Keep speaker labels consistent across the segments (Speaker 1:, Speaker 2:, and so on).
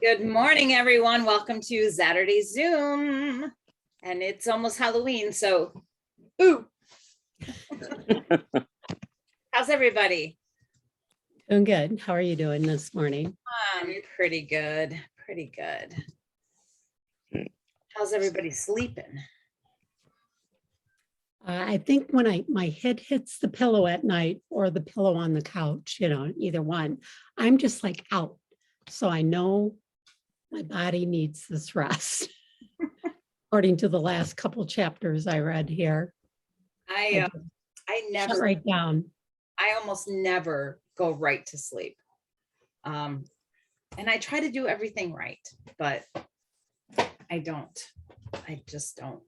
Speaker 1: Good morning, everyone. Welcome to Saturday Zoom. And it's almost Halloween, so ooh. How's everybody?
Speaker 2: Doing good. How are you doing this morning?
Speaker 1: Pretty good. Pretty good. How's everybody sleeping?
Speaker 2: I think when my head hits the pillow at night or the pillow on the couch, either one, I'm just like out. So I know my body needs this rest. According to the last couple chapters I read here.
Speaker 1: I never
Speaker 2: right down.
Speaker 1: I almost never go right to sleep. And I try to do everything right, but I just don't.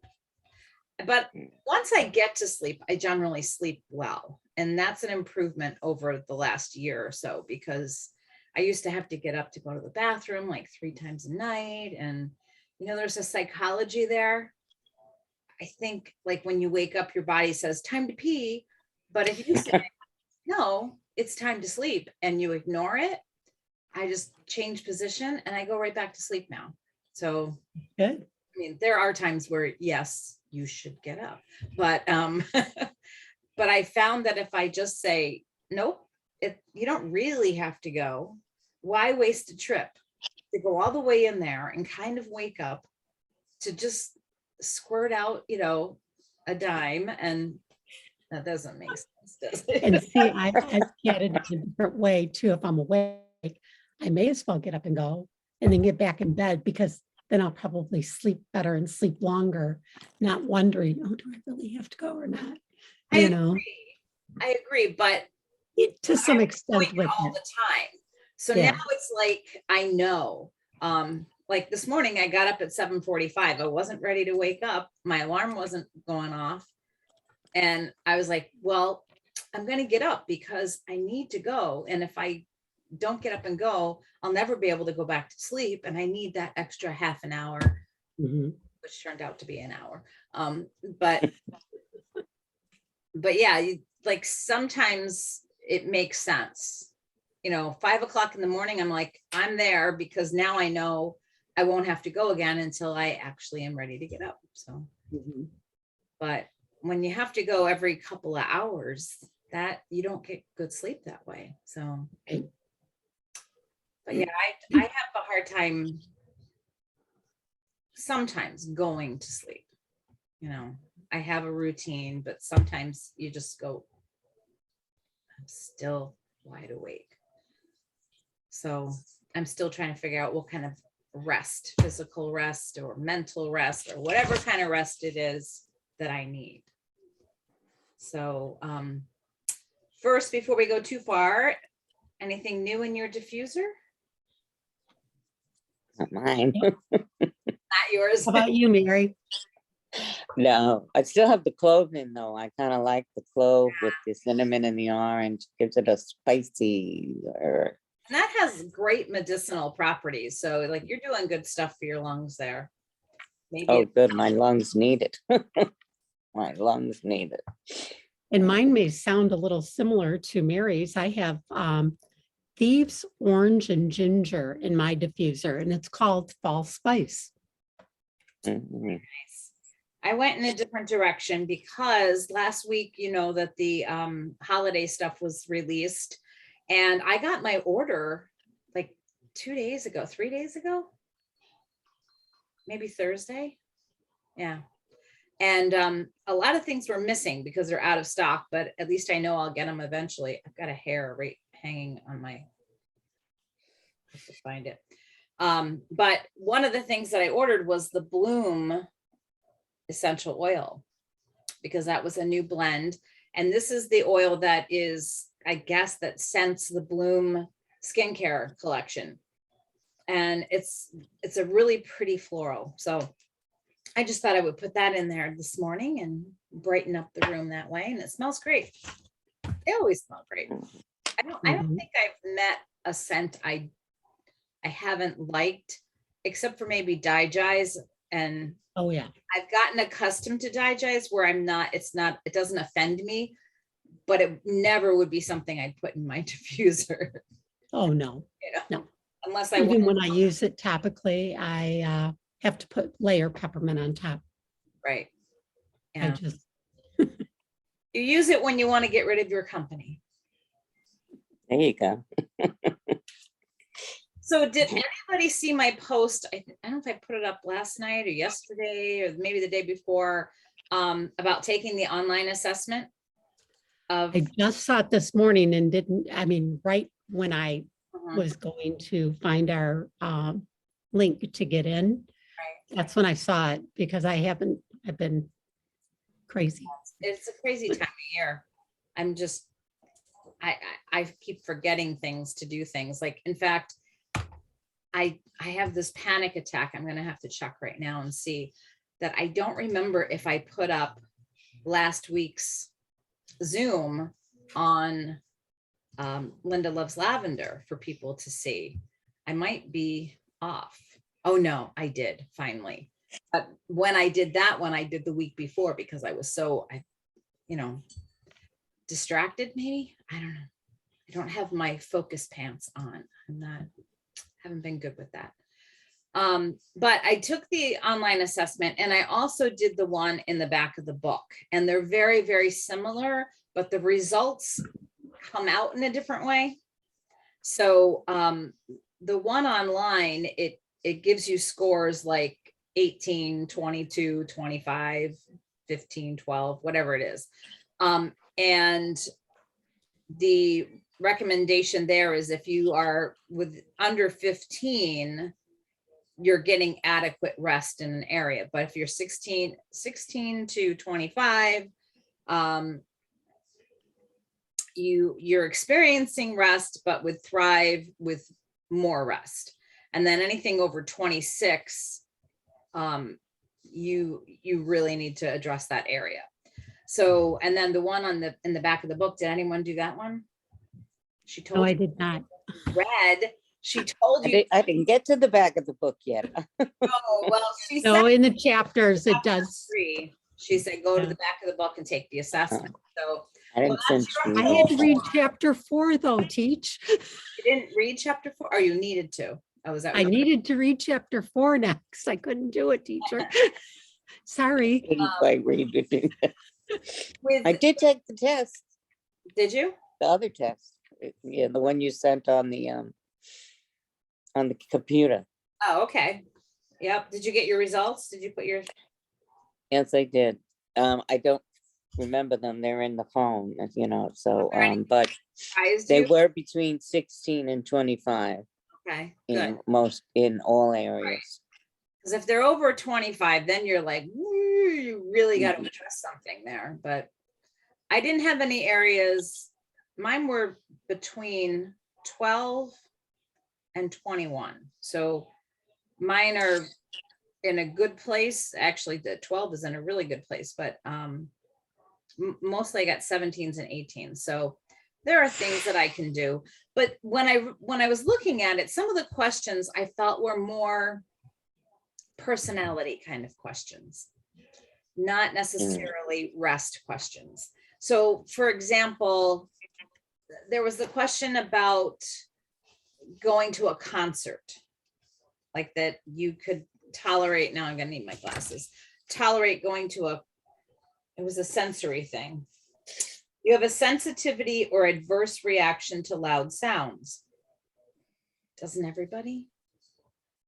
Speaker 1: But once I get to sleep, I generally sleep well. And that's an improvement over the last year or so, because I used to have to get up to go to the bathroom like 3 times a night. And, there's a psychology there. I think like when you wake up, your body says time to pee. But if you say, no, it's time to sleep, and you ignore it, I just change position and I go right back to sleep now. So
Speaker 2: good.
Speaker 1: I mean, there are times where, yes, you should get up, but but I found that if I just say, nope, you don't really have to go. Why waste a trip to go all the way in there and kind of wake up to just squirt out, a dime? And that doesn't make sense, does it?
Speaker 2: And see, I get it in a different way too. If I'm awake, I may as well get up and go and then get back in bed, because then I'll probably sleep better and sleep longer, not wondering, oh, do I really have to go or not?
Speaker 1: I agree, but
Speaker 2: to some extent with
Speaker 1: all the time. So
Speaker 2: yeah.
Speaker 1: Now it's like, I know, like this morning I got up at 7:45. I wasn't ready to wake up. My alarm wasn't going off. And I was like, well, I'm going to get up because I need to go. And if I don't get up and go, I'll never be able to go back to sleep. And I need that extra half an hour, which turned out to be an hour. But yeah, like sometimes it makes sense. 5 o'clock in the morning, I'm like, I'm there because now I know I won't have to go again until I actually am ready to get up. So, but when you have to go every couple of hours, that you don't get good sleep that way. So, but yeah, I have a hard time sometimes going to sleep. I have a routine, but sometimes you just go, I'm still wide awake. So I'm still trying to figure out what kind of rest, physical rest or mental rest or whatever kind of rest it is that I need. So first, before we go too far, anything new in your diffuser?
Speaker 3: Not mine.
Speaker 1: Not yours.
Speaker 2: How about you, Mary?
Speaker 3: No, I still have the clove in though. I kind of like the clove with the cinnamon and the orange. Gives it a spicy.
Speaker 1: And that has great medicinal properties. So like you're doing good stuff for your lungs there.
Speaker 3: Maybe good. My lungs need it. My lungs need it.
Speaker 2: And mine may sound a little similar to Mary's. I have thieves, orange, and ginger in my diffuser, and it's called Fall Spice.
Speaker 1: Nice. I went in a different direction because last week, that the holiday stuff was released, and I got my order like 3 days ago, maybe Thursday. Yeah. And a lot of things were missing because they're out of stock, but at least I know I'll get them eventually. I've got a hair right hanging on my, I have to find it. But one of the things that I ordered was the Bloom essential oil, because that was a new blend. And this is the oil that is, I guess, that scents the Bloom skincare collection. And it's a really pretty floral. So I just thought I would put that in there this morning and brighten up the room that way. And it smells great. They always smell great. I don't think I've met a scent I haven't liked, except for maybe Digize. And
Speaker 2: oh yeah,
Speaker 1: I've gotten accustomed to Digize where it doesn't offend me, but it never would be something I'd put in my diffuser.
Speaker 2: Oh no, no.
Speaker 1: unless I,
Speaker 2: Even
Speaker 1: want-
Speaker 2: when I use it topically, I have to layer peppermint on top.
Speaker 1: right.
Speaker 2: I
Speaker 1: Yeah,
Speaker 2: just,
Speaker 1: you use it when you want to get rid of your company.
Speaker 3: There you go.
Speaker 1: So did anybody see my post? I don't know if I put it up last night or yesterday or maybe the day before, about taking the online assessment of.
Speaker 2: I just saw it this morning and didn't, I mean, right when I
Speaker 1: Mhm.
Speaker 2: was going to find our link to get in, that's when I saw it because I've been crazy.
Speaker 1: It's a crazy time of year. I'm just, I keep forgetting things to do things. Like, in fact, I have this panic attack. I'm gonna have to check right now and see that I don't remember if I put up last week's Zoom on Linda Loves Lavender for people to see. I might be off. Oh no, I did finally. But when I did that one, I did the week before because I was so, distracted maybe. I don't know. I don't have my focus pants on. Haven't been good with that. But I took the online assessment and I also did the one in the back of the book, and they're very, very similar, but the results come out in a different way. So the one online, it gives you scores like 18, 22, 25, 15, 12, whatever it is. And the recommendation there is if you are with under 15, you're getting adequate rest in an area. But if you're 16 to 25, you're experiencing rest, but would thrive with more rest. And then anything over 26, you really need to address that area. So, and then the one in the back of the book, did anyone do that one? She told
Speaker 2: No, I
Speaker 1: you.
Speaker 2: did not.
Speaker 1: Read, she told you.
Speaker 3: I didn't get to the back of the book yet.
Speaker 1: Oh, well, she
Speaker 2: No,
Speaker 1: said
Speaker 2: in the chapters, it does.
Speaker 1: 3. She said, go to
Speaker 2: Yeah.
Speaker 1: the back of the book and take the assessment. So
Speaker 3: I didn't
Speaker 1: that's
Speaker 3: send
Speaker 1: your
Speaker 3: you
Speaker 2: I had to
Speaker 3: that.
Speaker 2: read chapter 4 though, Teach.
Speaker 1: you didn't read chapter 4, or you needed to? Oh, was that?
Speaker 2: I needed to read chapter 4 next. I couldn't do it, teacher. Sorry.
Speaker 3: Didn't quite read it.
Speaker 1: With,
Speaker 3: I did take the test,
Speaker 1: did you?
Speaker 3: the other test. Yeah, the one you sent on the computer.
Speaker 1: Oh, okay. Yep. Did you get your results? Did you put your?
Speaker 3: Yes, I did. I don't remember them. They're in the phone, so,
Speaker 1: there any
Speaker 3: but
Speaker 1: Surprised
Speaker 3: they
Speaker 1: you?
Speaker 3: were between 16 and 25
Speaker 1: Okay, good.
Speaker 3: in all areas.
Speaker 1: Because if they're over 25, then you're like, "Woo, you really got to address something there." But I didn't have any areas. Mine were between 12 and 21. So mine are in a good place. Actually, the 12 is in a really good place, but mostly I got 17s and 18s. So there are things that I can do. But when I was looking at it, some of the questions I felt were more personality kind of questions, not necessarily rest questions. So for example, there was the question about going to a concert, like that you could tolerate. Now I'm gonna need my glasses. Tolerate going to it was a sensory thing. You have a sensitivity or adverse reaction to loud sounds. Doesn't everybody?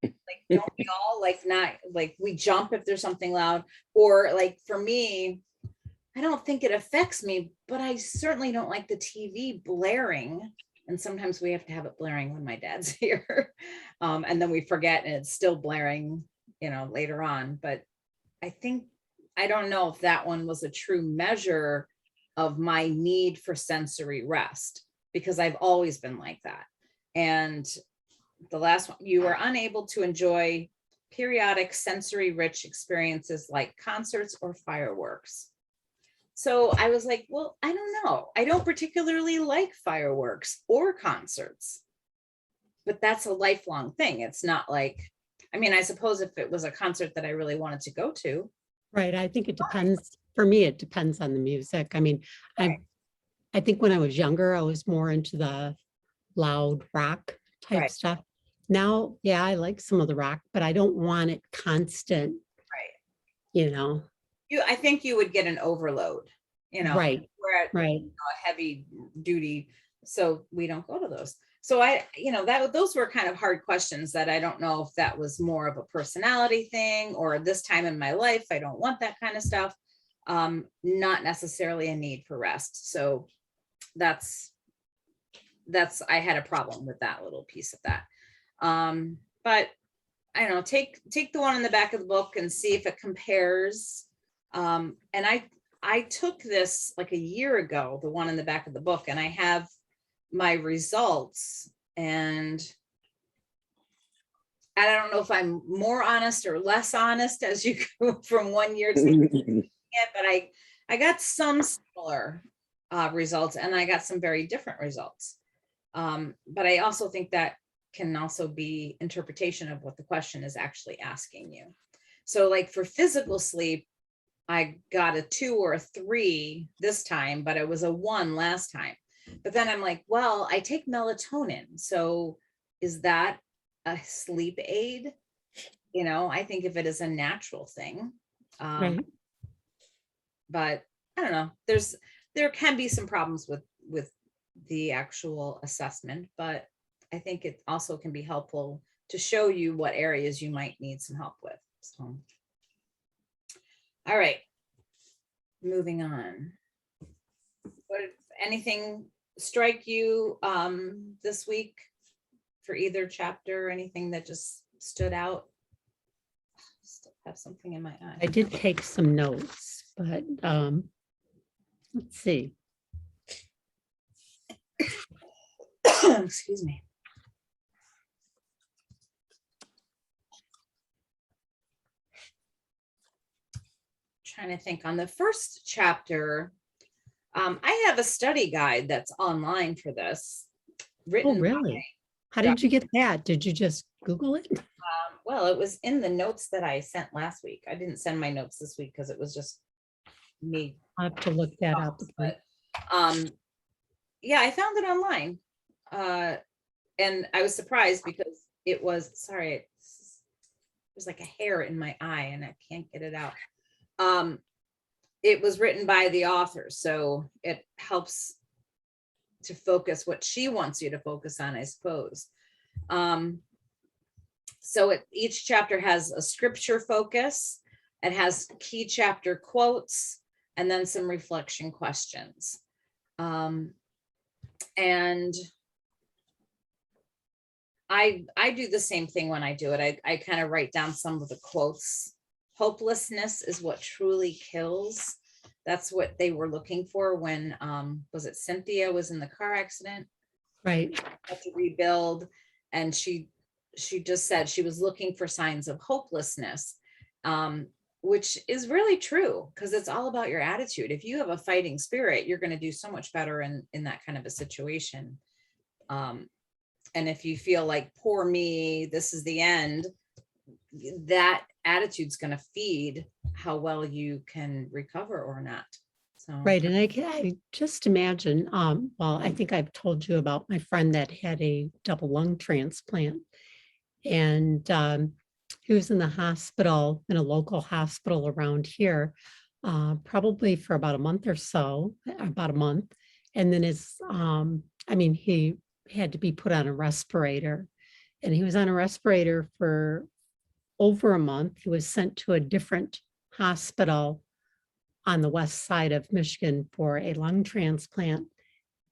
Speaker 1: Like, don't we all not we jump if there's something loud? Or like for me, I don't think it affects me, but I certainly don't like the TV blaring. And sometimes we have to have it blaring when my dad's here. And then we forget and it's still blaring, later on. But I don't know if that one was a true measure of my need for sensory rest, because I've always been like that. And the last one, you are unable to enjoy periodic sensory rich experiences like concerts or fireworks. So I was like, well, I don't know. I don't particularly like fireworks or concerts, but that's a lifelong thing. It's not like, I suppose if it was a concert that I really wanted to go to.
Speaker 2: Right. I think it depends. For me, it depends on the music. I think when I was younger, I was more into the loud rock type
Speaker 1: Right.
Speaker 2: stuff. Now, yeah, I like some of the rock, but I don't want it constant,
Speaker 1: Right.
Speaker 2: you know?
Speaker 1: I think you would get an overload,
Speaker 2: Right,
Speaker 1: we're at
Speaker 2: right.
Speaker 1: a heavy duty, so we don't go to those. So those were kind of hard questions that I don't know if that was more of a personality thing, or this time in my life, I don't want that kind of stuff. Not necessarily a need for rest. So that's, I had a problem with that little piece of that. But I don't know, take the one in the back of the book and see if it compares. And I took this like a year ago, the one in the back of the book, and I have my results, and I don't know if I'm more honest or less honest as you go from 1 year to it, but I got some similar results, and I got some very different results. But I also think that can also be interpretation of what the question is actually asking you. So like for physical sleep, I got a 2 or a 3 this time, but it was a 1 last time. But then I'm like, well, I take melatonin. So is that a sleep aid? I think if it is a natural thing.
Speaker 2: Right.
Speaker 1: But I don't know. There can be some problems with the actual assessment, but I think it also can be helpful to show you what areas you might need some help with. So, all right, moving on. Anything strike you this week for either chapter? Anything that just stood out? Still have something in my eye.
Speaker 2: I did take some notes, but let's see.
Speaker 1: Excuse me. Trying to think on the first chapter. I have a study guide that's online for this. Written.
Speaker 2: Oh, really? How did you get that? Did you just Google it?
Speaker 1: Well, it was in the notes that I sent last week. I didn't send my notes this week because it was just me.
Speaker 2: I'll have to look that up.
Speaker 1: But yeah, I found it online. And I was surprised because it was, sorry, there's like a hair in my eye and I can't get it out. It was written by the author, so it helps to focus what she wants you to focus on, I suppose. So each chapter has a scripture focus. It has key chapter quotes and then some reflection questions. And I do the same thing when I do it. I kind of write down some of the quotes. Hopelessness is what truly kills. That's what they were looking for when, was it Cynthia was in the car accident?
Speaker 2: Right.
Speaker 1: Had to rebuild. And she just said she was looking for signs of hopelessness, which is really true because it's all about your attitude. If you have a fighting spirit, you're going to do so much better in that kind of a situation. And if you feel like, poor me, this is the end, that attitude's going to feed how well you can recover or not. So
Speaker 2: Right. And I just imagine, well, I think I've told you about my friend that had a double lung transplant. And he was in the hospital, in a local hospital around here, probably for about a month or so, about a month. And then he had to be put on a respirator. And he was on a respirator for over a month. He was sent to a different hospital on the west side of Michigan for a lung transplant.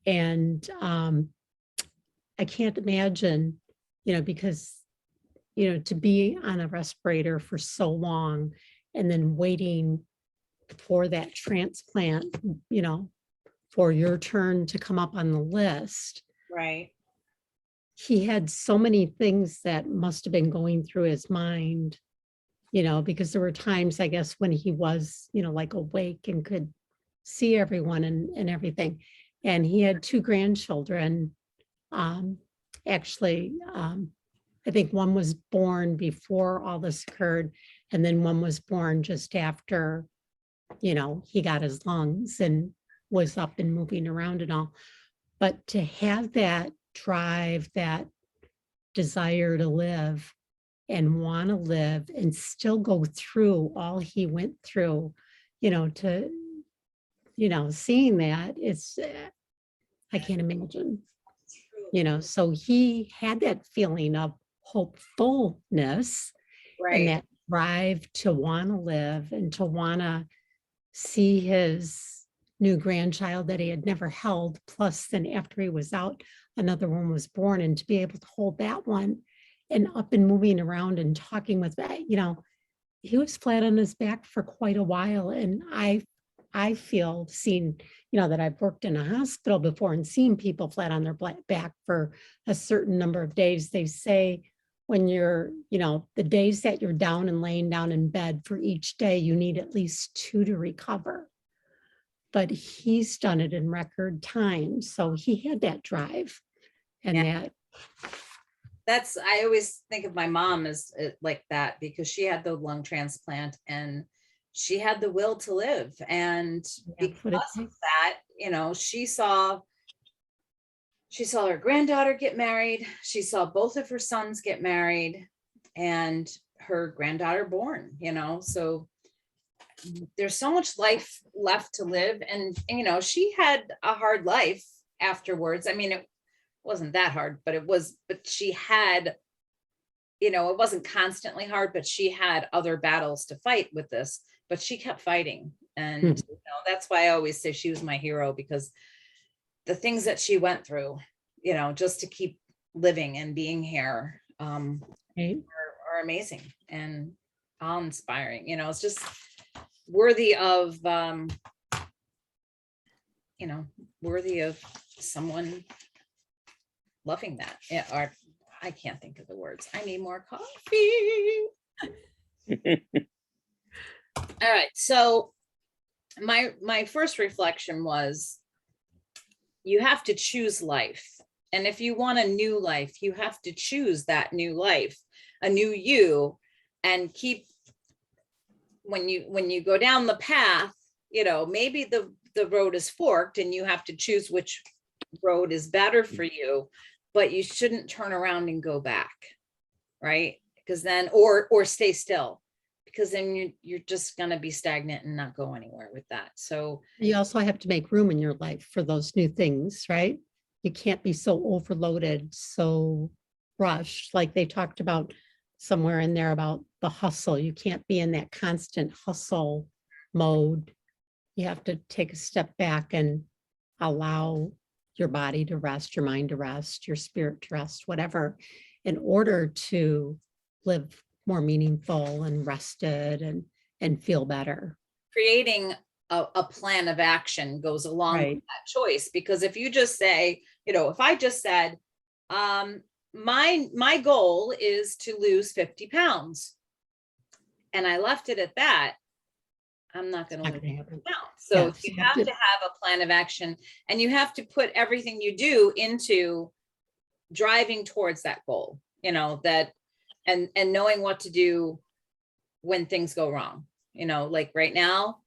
Speaker 2: And I can't imagine, because, to be on a respirator for so long and then waiting for that transplant, for your turn to come up on the list.
Speaker 1: right.
Speaker 2: He had so many things that must have been going through his mind, because there were times, I guess, when he was, like awake and could see everyone and everything. And he had 2 grandchildren. Actually, I think one was born before all this occurred, and then one was born just after, he got his lungs and was up and moving around and all. But to have that drive, that desire to live and want to live and still go through all he went through, seeing that, I can't imagine, so he had that feeling of hopefulness and that drive to want to live and to want to see his new grandchild that he had never held. Plus, then after he was out, another one was born, and to be able to hold that one and up and moving around and talking with, he was flat on his back for quite a while. And I feel seeing, that I've worked in a hospital before and seen people flat on their back for a certain number of days. They say when you're, the days that you're down and laying down in bed, for each day, you need at least 2 to recover. But he's done it in record time. So he had that drive and
Speaker 1: I always think of my mom as like that, because she had the lung transplant and she had the will to live. And because of that, she saw her granddaughter get married. She saw both of her sons get married and her granddaughter born, so there's so much life left to live. And she had a hard life afterwards. I mean, it wasn't that hard, but she had, it wasn't constantly hard, but she had other battles to fight with this, but she kept fighting. And that's why I always say she was my hero, because the things that she went through, just to keep living and being here, are amazing and awe-inspiring. It's just worthy of, worthy of someone loving that. Yeah, or I can't think of the words. I need more coffee. All right. So my first reflection was, you have to choose life. And if you want a new life, you have to choose that new life, a new you, and keep, when you go down the path, maybe the road is forked and you have to choose which road is better for you, but you shouldn't turn around and go back, right? Because then, or stay still, because then you're just going to be stagnant and not go anywhere with that. So
Speaker 2: you also have to make room in your life for those new things, right? You can't be so overloaded, so rushed, like they talked about somewhere in there about the hustle. You can't be in that constant hustle mode. You have to take a step back and allow your body to rest, your mind to rest, your spirit to rest, whatever, in order to live more meaningful and rested and feel better.
Speaker 1: Creating a plan of action goes along with that choice, because if you just say, if I just said, my goal is to lose 50 pounds, and I left it at that, I'm not going to lose 50 pounds. So you have to have a plan of action, and you have to put everything you do into driving towards that goal, that, and knowing what to do when things go wrong. Like right now,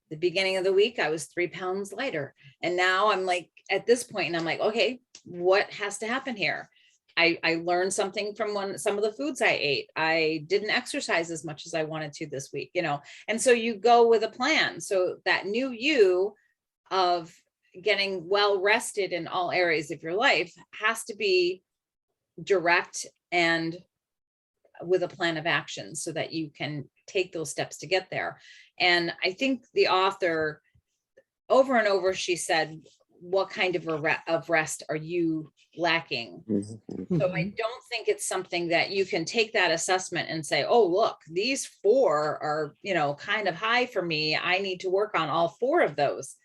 Speaker 1: the beginning of the week, I was 3 pounds lighter. And now I'm like, at this point, and I'm like, okay, what has to happen here? I learned something from some of the foods I ate. I didn't exercise as much as I wanted to this week, and so you go with a plan. So that new you of getting well rested in all areas of your life has to be direct and with a plan of action, so that you can take those steps to get there. And I think the author, over and over, she said, what kind of rest are you lacking? So I don't think it's something that you can take that assessment and say, oh, look, these 4 are, kind of high for me. I need to work on all 4 of those.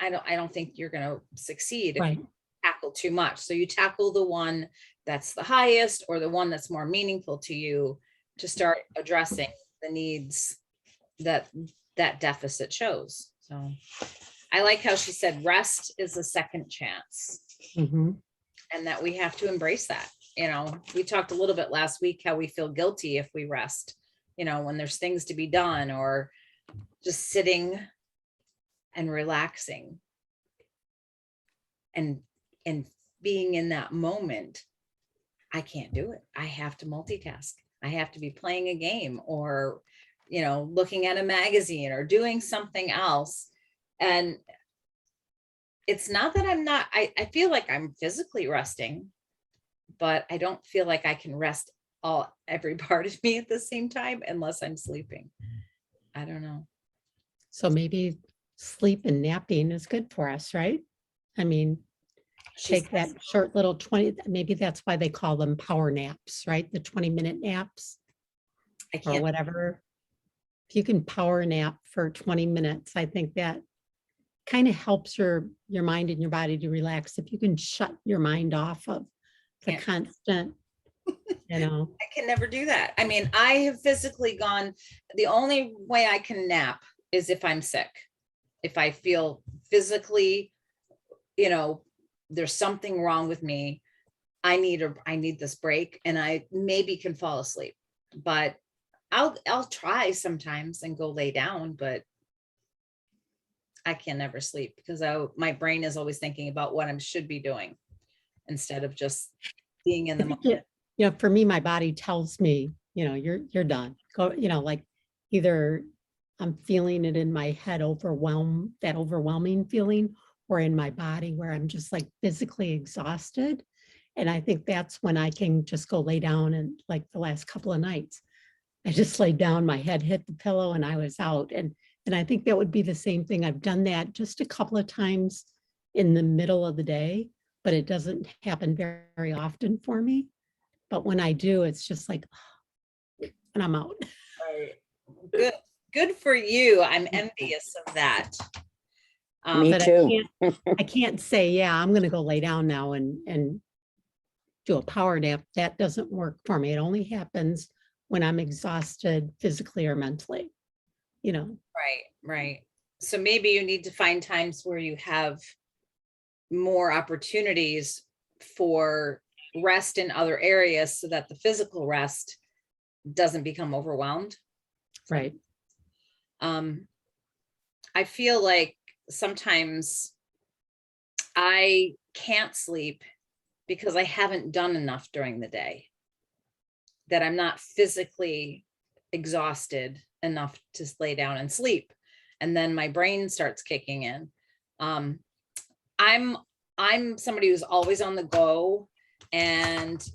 Speaker 1: I don't think you're going to succeed if you tackle too much. So you tackle the one that's the highest, or the one that's more meaningful to you, to start addressing the needs that deficit shows. So I like how she said rest is a second chance, and that we have to embrace that. We talked a little bit last week how we feel guilty if we rest, when there's things to be done, or just sitting and relaxing and being in that moment I can't do it. I have to multitask. I have to be playing a game or, you know, looking at a magazine or doing something else. And it's not that I feel like I'm physically resting, but I don't feel like I can rest every part of me at the same time unless I'm sleeping. I don't know.
Speaker 2: So maybe sleep and napping is good for us, right? I mean, take that short little 20, maybe that's why they call them power naps, right? The 20-minute naps
Speaker 1: I
Speaker 2: or
Speaker 1: can't.
Speaker 2: whatever. If you can power nap for 20 minutes, I think that kind of helps your mind and your body to relax. If you can shut your mind off of the
Speaker 1: Can't.
Speaker 2: constant, you know.
Speaker 1: I can never do that. I mean, I have physically gone, the only way I can nap is if I'm sick. If I feel physically, you know, there's something wrong with me, I need this break, and I maybe can fall asleep. But I'll try sometimes and go lay down, but I can never sleep because my brain is always thinking about what I should be doing instead of just being in the moment.
Speaker 2: You know, for me, my body tells me, you know, you're done. Go, you know, like either I'm feeling it in my head, that overwhelming feeling, or in my body where I'm just like physically exhausted. And I think that's when I can just go lay down. And like the last couple of nights, I just laid down, my head hit the pillow and I was out. And I think that would be the same thing. I've done that just a couple of times in the middle of the day, but it doesn't happen very often for me. But when I do, it's just like, and I'm out.
Speaker 1: Right. Good for you. I'm envious of that.
Speaker 3: Me
Speaker 2: But
Speaker 3: too.
Speaker 2: I can't say, yeah, I'm going to go lay down now and do a power nap. That doesn't work for me. It only happens when I'm exhausted physically or mentally, you know.
Speaker 1: Right. So maybe you need to find times where you have more opportunities for rest in other areas so that the physical rest doesn't become overwhelmed.
Speaker 2: Right.
Speaker 1: I feel like sometimes I can't sleep because I haven't done enough during the day, that I'm not physically exhausted enough to lay down and sleep. And then my brain starts kicking in. I'm somebody who's always on the go, and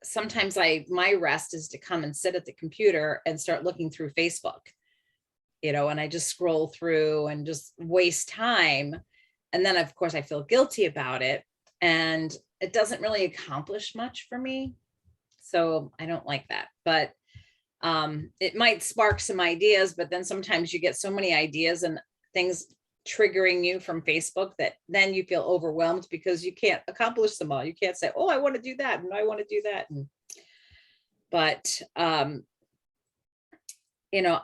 Speaker 1: sometimes my rest is to come and sit at the computer and start looking through Facebook, you know, and I just scroll through and just waste time. And then of course I feel guilty about it, and it doesn't really accomplish much for me. So I don't like that, but it might spark some ideas, but then sometimes you get so many ideas and things triggering you from Facebook that then you feel overwhelmed because you can't accomplish them all. You can't say, oh, I want to do that and I want to do that. But you know,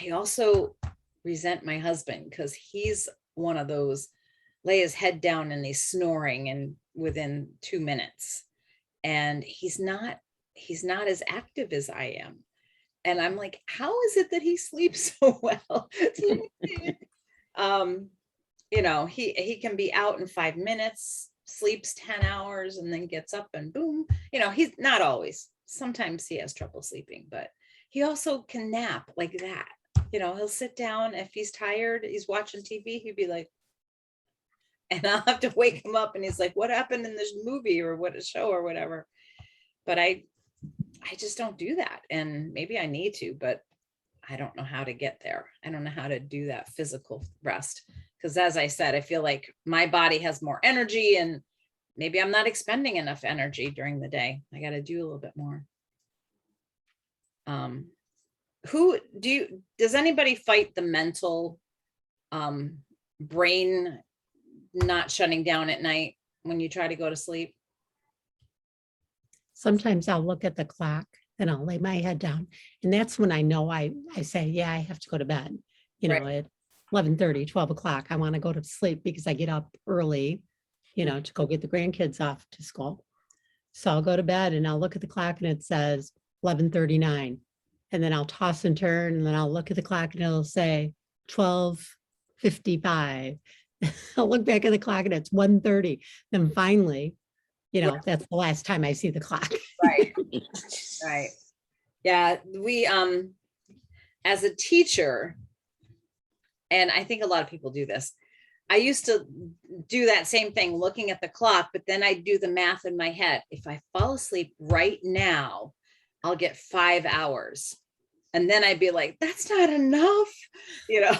Speaker 1: I also resent my husband because he's one of those lay his head down and he's snoring and within 2 minutes, and he's not as active as I am. And I'm like, how is it that he sleeps so well? You know, he can be out in 5 minutes, sleeps 10 hours, and then gets up and boom. You know, he's not always. Sometimes he has trouble sleeping, but he also can nap like that. You know, he'll sit down if he's tired, he's watching TV, he'd be like, and I'll have to wake him up and he's like, what happened in this movie or what a show or whatever. But I just don't do that. And maybe I need to, but I don't know how to get there. I don't know how to do that physical rest. Because as I said, I feel like my body has more energy and maybe I'm not expending enough energy during the day. I got to do a little bit more. Does anybody fight the mental brain not shutting down at night when you try to go to sleep?
Speaker 2: Sometimes I'll look at the clock and I'll lay my head down. And that's when I know I say, yeah, I have to go to bed. You know, at 11:30, 12 o'clock, I want to go to sleep because I get up early, you know, to go get the grandkids off to school. So I'll go to bed and I'll look at the clock and it says 11:39. And then I'll toss and turn and then I'll look at the clock and it'll say 12:55. I'll look back at the clock and it's 1:30. Then finally, You know, that's the last time I see the clock.
Speaker 1: Right. Right. Yeah, we as a teacher, and I think a lot of people do this, I used to do that same thing, looking at the clock, but then I do the math in my head. If I fall asleep right now, I'll get 5 hours. And then I'd be like, that's not enough, you know.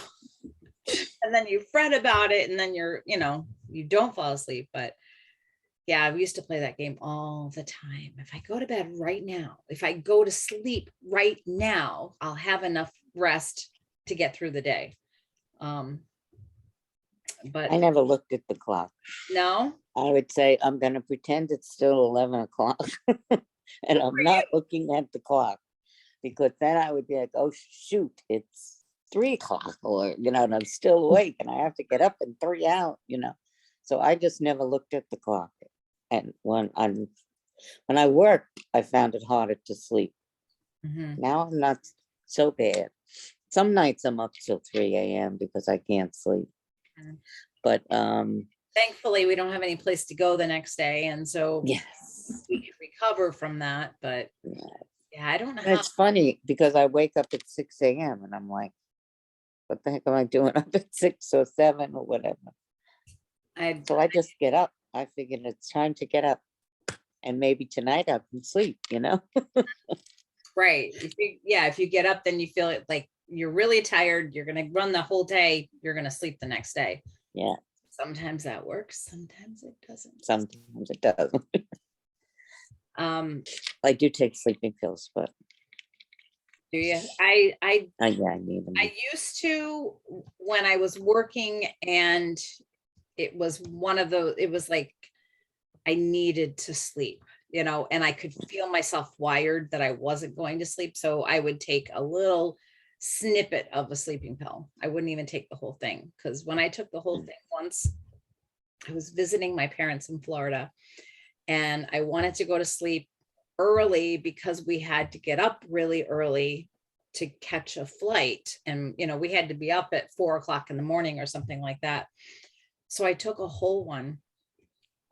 Speaker 1: And then you fret about it, and then you don't fall asleep. But yeah, we used to play that game all the time. If I go to bed right now, if I go to sleep right now, I'll have enough rest to get through the day. But
Speaker 3: I never looked at the clock.
Speaker 1: no,
Speaker 3: I would say, I'm gonna pretend it's still 11 o'clock. And I'm not looking at the clock, because then I would be like, oh, shoot, it's 3 o'clock, or, and I'm still awake and I have to get up in 3 hours, So I just never looked at the clock. And when I worked, I found it harder to sleep. Now I'm not so bad. Some nights I'm up till 3 a.m. because I can't sleep. But
Speaker 1: thankfully we don't have any place to go the next day, and so
Speaker 3: yes,
Speaker 1: we can recover from that. But yeah, I don't know how.
Speaker 3: it's funny because I wake up at 6 a.m. and I'm like, what the heck am I doing up at 6 or 7 or whatever? So I just get up. I figured it's time to get up, and maybe tonight I can sleep,
Speaker 1: Right. If you get up, then you feel it like you're really tired. You're going to run the whole day. You're going to sleep the next day.
Speaker 3: Yeah.
Speaker 1: Sometimes that works. Sometimes it doesn't.
Speaker 3: Sometimes it doesn't. I do take sleeping pills, but
Speaker 1: do you? I
Speaker 3: yeah, I need them.
Speaker 1: I used to when I was working, and it was one of those, it was like I needed to sleep, and I could feel myself wired that I wasn't going to sleep. So I would take a little snippet of a sleeping pill. I wouldn't even take the whole thing, because when I took the whole thing once, I was visiting my parents in Florida, and I wanted to go to sleep early because we had to get up really early to catch a flight. And, we had to be up at 4 o'clock in the morning or something like that. So I took a whole one.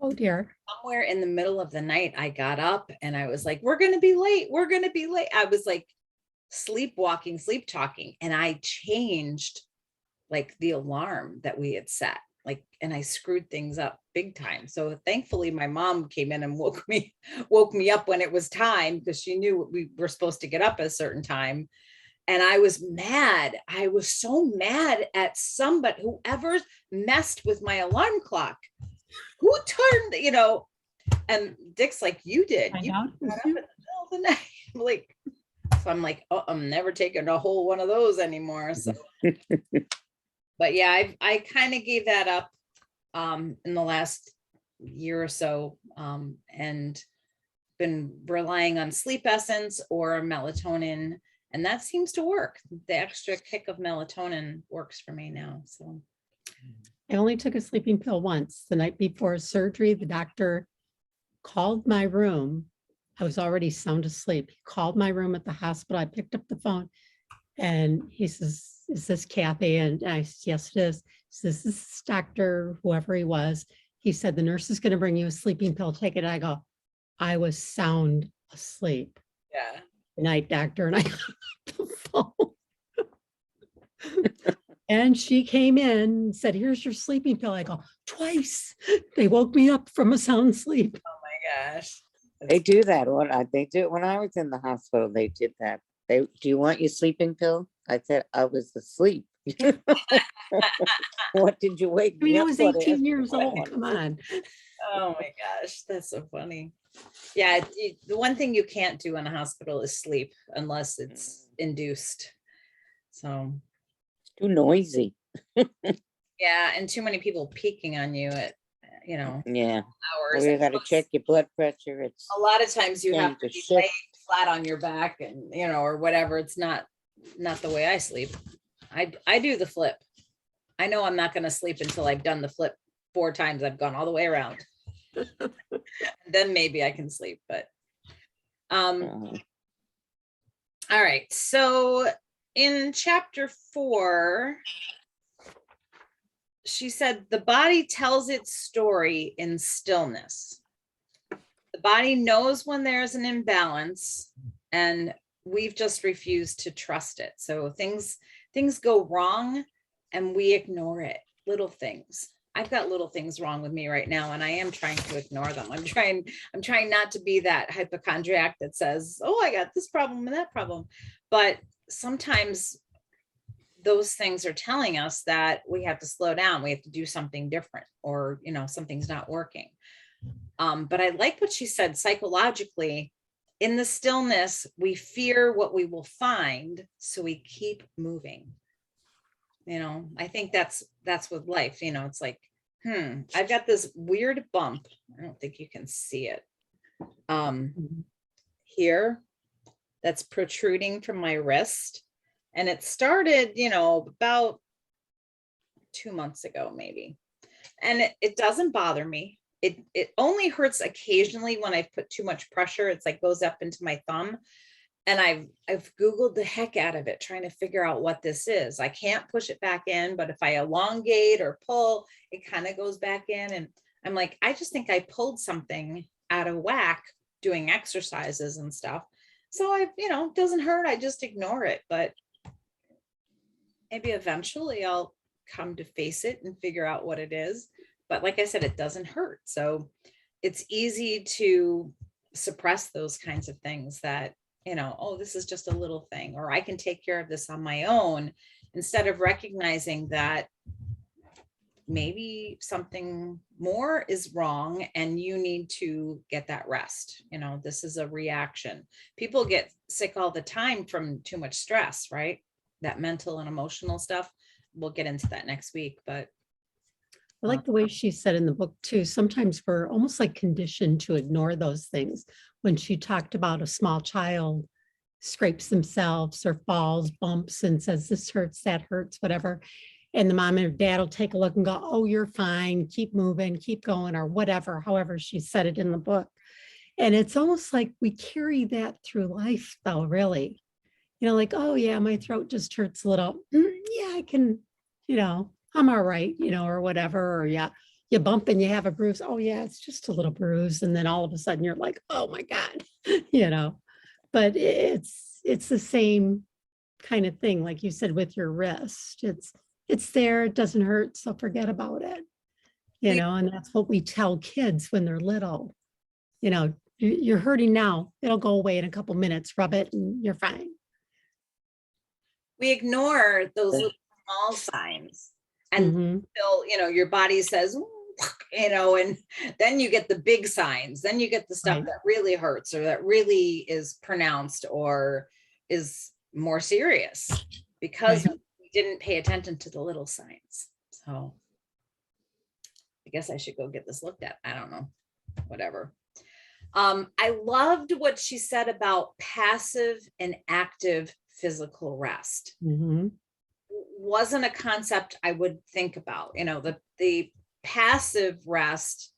Speaker 2: Oh dear.
Speaker 1: Somewhere in the middle of the night, I got up and I was like, we're going to be late. We're going to be late. I was like sleepwalking, sleep talking. And I changed like the alarm that we had set, and I screwed things up big time. So thankfully my mom came in and woke me up when it was time, because she knew we were supposed to get up at a certain time. And I was mad. I was so mad at whoever messed with my alarm clock. Who turned, and Dick's like, you did. You got up in the middle of the night. I'm like, oh, I'm never taking a whole one of those anymore. So, but yeah, I kind of gave that up in the last year or so, and been relying on sleep essence or melatonin, and that seems to work. The extra kick of melatonin works for me now. So
Speaker 2: I only took a sleeping pill once. The night before surgery, the doctor called my room. I was already sound asleep. He called my room at the hospital. I picked up the phone and he says, is this Kathy? And I said, yes, it is. He says, this is Dr. whoever he was. He said, the nurse is going to bring you a sleeping pill. Take it. I go, I was sound asleep.
Speaker 1: yeah.
Speaker 2: Good night, doctor. And I got the phone. And she came in and said, here's your sleeping pill. I go, twice. They woke me up from a sound sleep.
Speaker 1: Oh my gosh.
Speaker 3: They do that. They do when I was in the hospital, they did that. Do you want your sleeping pill? I said I was asleep. What did you wake me
Speaker 2: I
Speaker 3: up
Speaker 2: was
Speaker 3: for?
Speaker 2: 18 years old. Come on.
Speaker 1: Oh my gosh, that's so funny. Yeah, the one thing you can't do in a hospital is sleep unless it's induced. So
Speaker 3: Too noisy.
Speaker 1: yeah, and too many people peeking on you at
Speaker 3: Yeah.
Speaker 1: hours.
Speaker 3: You got to check your blood pressure. It's
Speaker 1: A lot of times you have to be
Speaker 3: shift.
Speaker 1: laying flat on your back, and or whatever. It's not the way I sleep. I do the flip. I know I'm not going to sleep until I've done the flip 4 times. I've gone all the way around. Then maybe I can sleep. But all right. So in chapter 4, she said the body tells its story in stillness. The body knows when there's an imbalance, and we've just refused to trust it. So things go wrong and we ignore it. Little things. I've got little things wrong with me right now, and I am trying to ignore them. I'm trying not to be that hypochondriac that says, oh, I got this problem and that problem. But sometimes those things are telling us that we have to slow down. We have to do something different, or, something's not working. But I like what she said, psychologically, in the stillness, we fear what we will find, so we keep moving. I think that's with life. It's like, I've got this weird bump. I don't think you can see it here, that's protruding from my wrist. And it started, about 2 months ago, maybe. And it doesn't bother me. It only hurts occasionally when I've put too much pressure. It's like goes up into my thumb. And I've Googled the heck out of it, trying to figure out what this is. I can't push it back in, but if I elongate or pull, it kind of goes back in. And I'm like, I just think I pulled something out of whack doing exercises and stuff. So it doesn't hurt. I just ignore it. But maybe eventually I'll come to face it and figure out what it is. But like I said, it doesn't hurt. So it's easy to suppress those kinds of things that, oh, this is just a little thing, or I can take care of this on my own, instead of recognizing that maybe something more is wrong and you need to get that rest. This is a reaction. People get sick all the time from too much stress, right? That mental and emotional stuff. We'll get into that next week, but
Speaker 2: I like the way she said in the book too, sometimes we're almost like conditioned to ignore those things. When she talked about a small child scrapes themselves or falls, bumps, and says, this hurts, that hurts, whatever. And the mom and dad will take a look and go, oh, you're fine, keep moving, keep going, or whatever, however she said it in the book. And it's almost like we carry that through life though, really. Like, oh yeah, my throat just hurts a little. Yeah, I can, I'm all right, or whatever, or yeah, you bump and you have a bruise. Oh yeah, it's just a little bruise. And then all of a sudden you're like, oh my God, but it's the same kind of thing. Like you said, with your wrist, it's there, it doesn't hurt. So forget about it, and that's what we tell kids when they're little, you're hurting now. It'll go away in a couple minutes, rub it and you're fine.
Speaker 1: We ignore those little small signs. And still, your body says, and then you get the big signs. Then you get the stuff
Speaker 2: Right.
Speaker 1: that really hurts, or that really is pronounced, or is more serious, because we didn't pay attention to the little signs. So I guess I should go get this looked at. I don't know, whatever. I loved what she said about passive and active physical rest. Wasn't a concept I would think about. The passive rest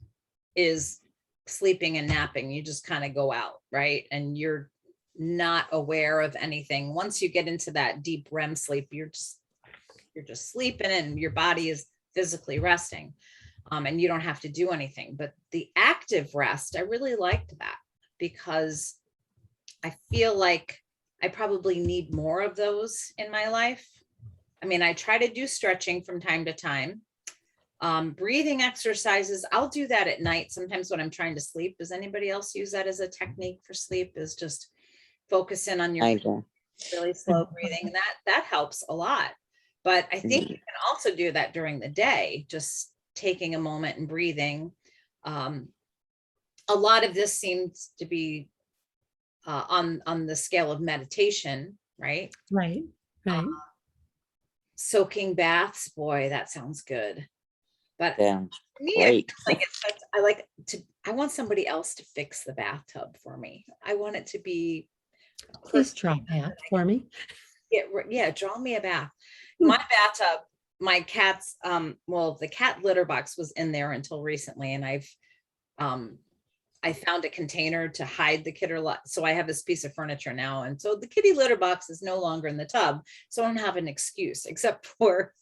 Speaker 1: is sleeping and napping. You just kind of go out, right? And you're not aware of anything. Once you get into that deep REM sleep, you're just sleeping and your body is physically resting. And you don't have to do anything. But the active rest, I really liked that, because I feel like I probably need more of those in my life. I mean, I try to do stretching from time to time. Breathing exercises, I'll do that at night, sometimes when I'm trying to sleep. Does anybody else use that as a technique for sleep? Is just focus in on your really slow breathing. And that helps a lot. But I think you can also do that during the day, just taking a moment and breathing. A lot of this seems to be on the scale of meditation, right?
Speaker 2: Right.
Speaker 1: Soaking baths, boy, that sounds good. But
Speaker 3: Yeah,
Speaker 1: me, I want somebody else to fix the bathtub for me. I want it to be.
Speaker 2: Please draw that for me.
Speaker 1: Yeah, draw me a bath. My bathtub, my cat's, the cat litter box was in there until recently, and I found a container to hide the kitten. So I have this piece of furniture now. And so the kitty litter box is no longer in the tub. So I don't have an excuse, except for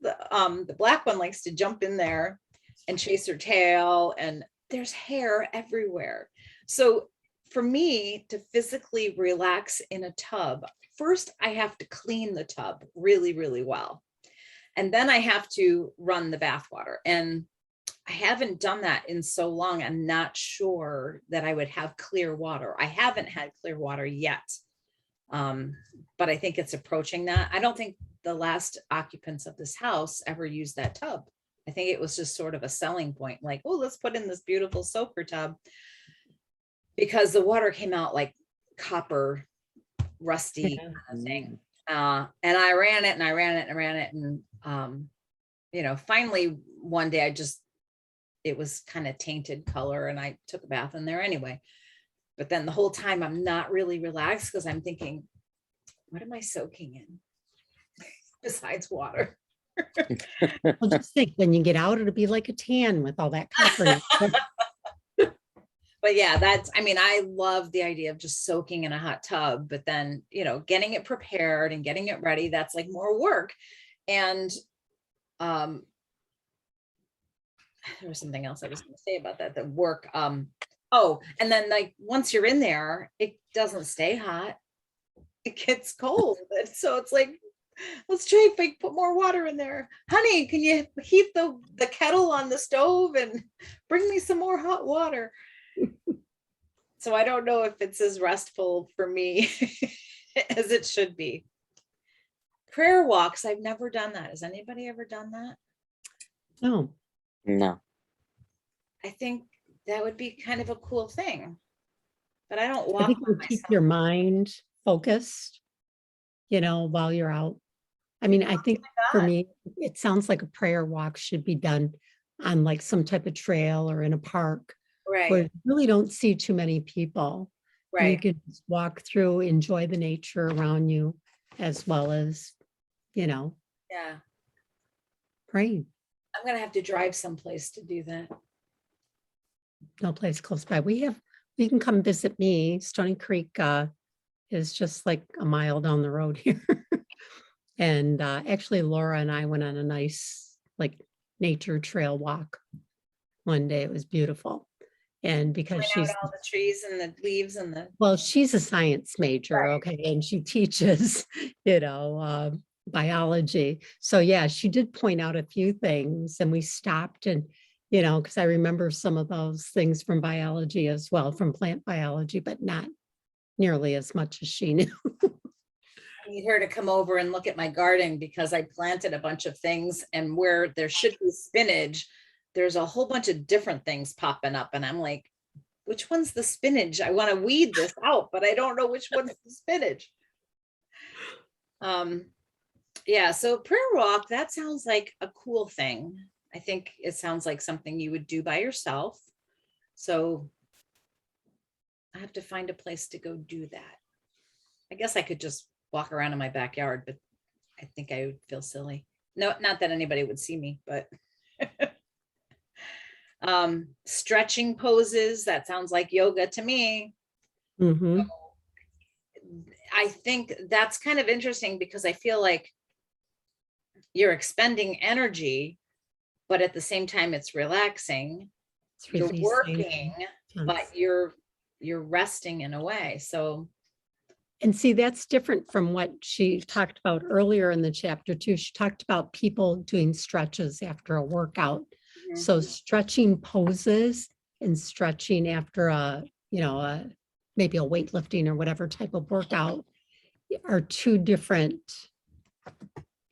Speaker 1: the black one likes to jump in there and chase her tail. And there's hair everywhere. So for me to physically relax in a tub, first I have to clean the tub really, really well. And then I have to run the bath water. And I haven't done that in so long. I'm not sure that I would have clear water. I haven't had clear water yet. But I think it's approaching that. I don't think the last occupants of this house ever used that tub. I think it was just sort of a selling point, like, oh, let's put in this beautiful soaker tub, because the water came out like copper, rusty kind of thing. And I ran it and I ran it and I ran it. And, you know, finally one day it was kind of tainted color and I took a bath in there anyway. But then the whole time I'm not really relaxed because I'm thinking, what am I soaking in besides water?
Speaker 2: Well, just think when you get out, it'll be like a tan with all that copper.
Speaker 1: But yeah, I mean, I love the idea of just soaking in a hot tub, but then, you know, getting it prepared and getting it ready, that's like more work. And there was something else I was going to say about that, the work. Oh, and then like once you're in there, it doesn't stay hot. It gets cold. And so it's like, let's try if I put more water in there. Honey, can you heat the kettle on the stove and bring me some more hot water? So I don't know if it's as restful for me as it should be. Prayer walks, I've never done that. Has anybody ever done that?
Speaker 2: No.
Speaker 3: No.
Speaker 1: I think that would be kind of a cool thing. But I don't
Speaker 2: I
Speaker 1: walk
Speaker 2: think
Speaker 1: by
Speaker 2: it'll keep
Speaker 1: myself.
Speaker 2: your mind focused, you know, while you're out. I mean, I think for
Speaker 1: God.
Speaker 2: me, it sounds like a prayer walk should be done on like some type of trail or in a park where
Speaker 1: Right,
Speaker 2: you really don't see too many people. And you
Speaker 1: right.
Speaker 2: can just walk through, enjoy the nature around you, as well as, you know,
Speaker 1: Yeah.
Speaker 2: praying.
Speaker 1: I'm gonna have to drive someplace to do that.
Speaker 2: No place close by. You can come visit me. Stony Creek is just like a mile down the road here. And actually, Laura and I went on a nice like nature trail walk one day. It was beautiful. And because
Speaker 1: Point out all the trees and the leaves and the.
Speaker 2: well, she's a science major,
Speaker 1: Right.
Speaker 2: okay, and she teaches, you know, biology. So yeah, she did point out a few things and we stopped and, you know, because I remember some of those things from biology as well, from plant biology, but not nearly as much as she knew.
Speaker 1: I need her to come over and look at my garden because I planted a bunch of things, and where there should be spinach, there's a whole bunch of different things popping up. And I'm like, which one's the spinach? I want to weed this out, but I don't know which one's the spinach. Yeah, so prayer walk, that sounds like a cool thing. I think it sounds like something you would do by yourself. So I have to find a place to go do that. I guess I could just walk around in my backyard, but I think I would feel silly. No, not that anybody would see me, but stretching poses, that sounds like yoga to me.
Speaker 2: Mhm.
Speaker 1: I think that's kind of interesting because I feel like you're expending energy, but at the same time it's relaxing.
Speaker 2: It's
Speaker 1: You're
Speaker 2: releasing
Speaker 1: working, but
Speaker 2: tense.
Speaker 1: you're resting in a way. So
Speaker 2: And see, that's different from what she talked about earlier in the chapter too. She talked about people doing stretches after a workout. So stretching poses and stretching after a, you know, maybe a weightlifting or whatever type of workout are two different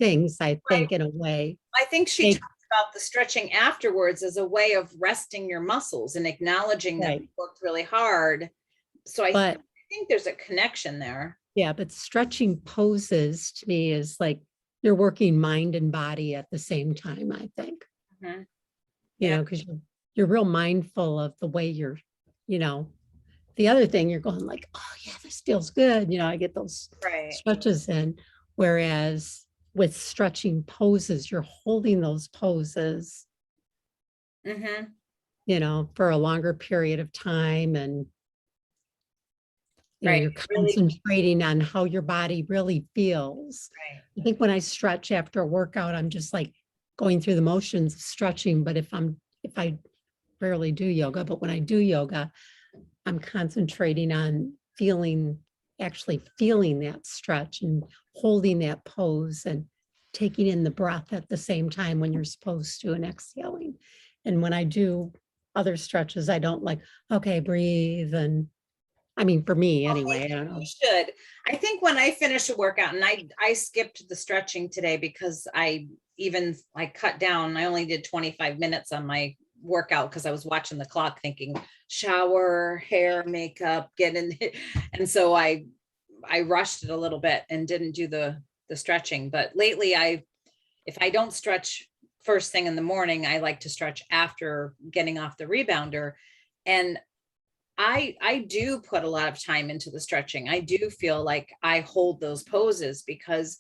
Speaker 2: things, I think, in a way.
Speaker 1: I think she
Speaker 2: They-
Speaker 1: talked about the stretching afterwards as a way of resting your muscles and acknowledging that
Speaker 2: Right.
Speaker 1: you worked really hard. So I
Speaker 2: But
Speaker 1: think there's a connection there.
Speaker 2: yeah, but stretching poses to me is like you're working mind and body at the same time, I think.
Speaker 1: Mhm.
Speaker 2: You
Speaker 1: Yeah.
Speaker 2: know, because you're real mindful of the way you're, you know, the other thing you're going like, oh yeah, this feels good. You know, I get those
Speaker 1: Right.
Speaker 2: stretches in. Whereas with stretching poses, you're holding those poses,
Speaker 1: Mm-hmm.
Speaker 2: you know, for a longer period of time. And, you know,
Speaker 1: Right.
Speaker 2: you're
Speaker 1: Really.
Speaker 2: concentrating on how your body really feels.
Speaker 1: Right.
Speaker 2: I think when I stretch after a workout, I'm just like going through the motions of stretching. But if I rarely do yoga, but when I do yoga, I'm concentrating on actually feeling that stretch and holding that pose and taking in the breath at the same time when you're supposed to and exhaling. And when I do other stretches, I don't like, okay, breathe. And I mean, for me anyway, I don't know.
Speaker 1: You should. I think when I finish a workout, and I skipped the stretching today because I cut down, I only did 25 minutes on my workout because I was watching the clock thinking shower, hair, makeup, get in. And so I rushed it a little bit and didn't do the stretching. But lately if I don't stretch first thing in the morning, I like to stretch after getting off the rebounder. And I do put a lot of time into the stretching. I do feel like I hold those poses because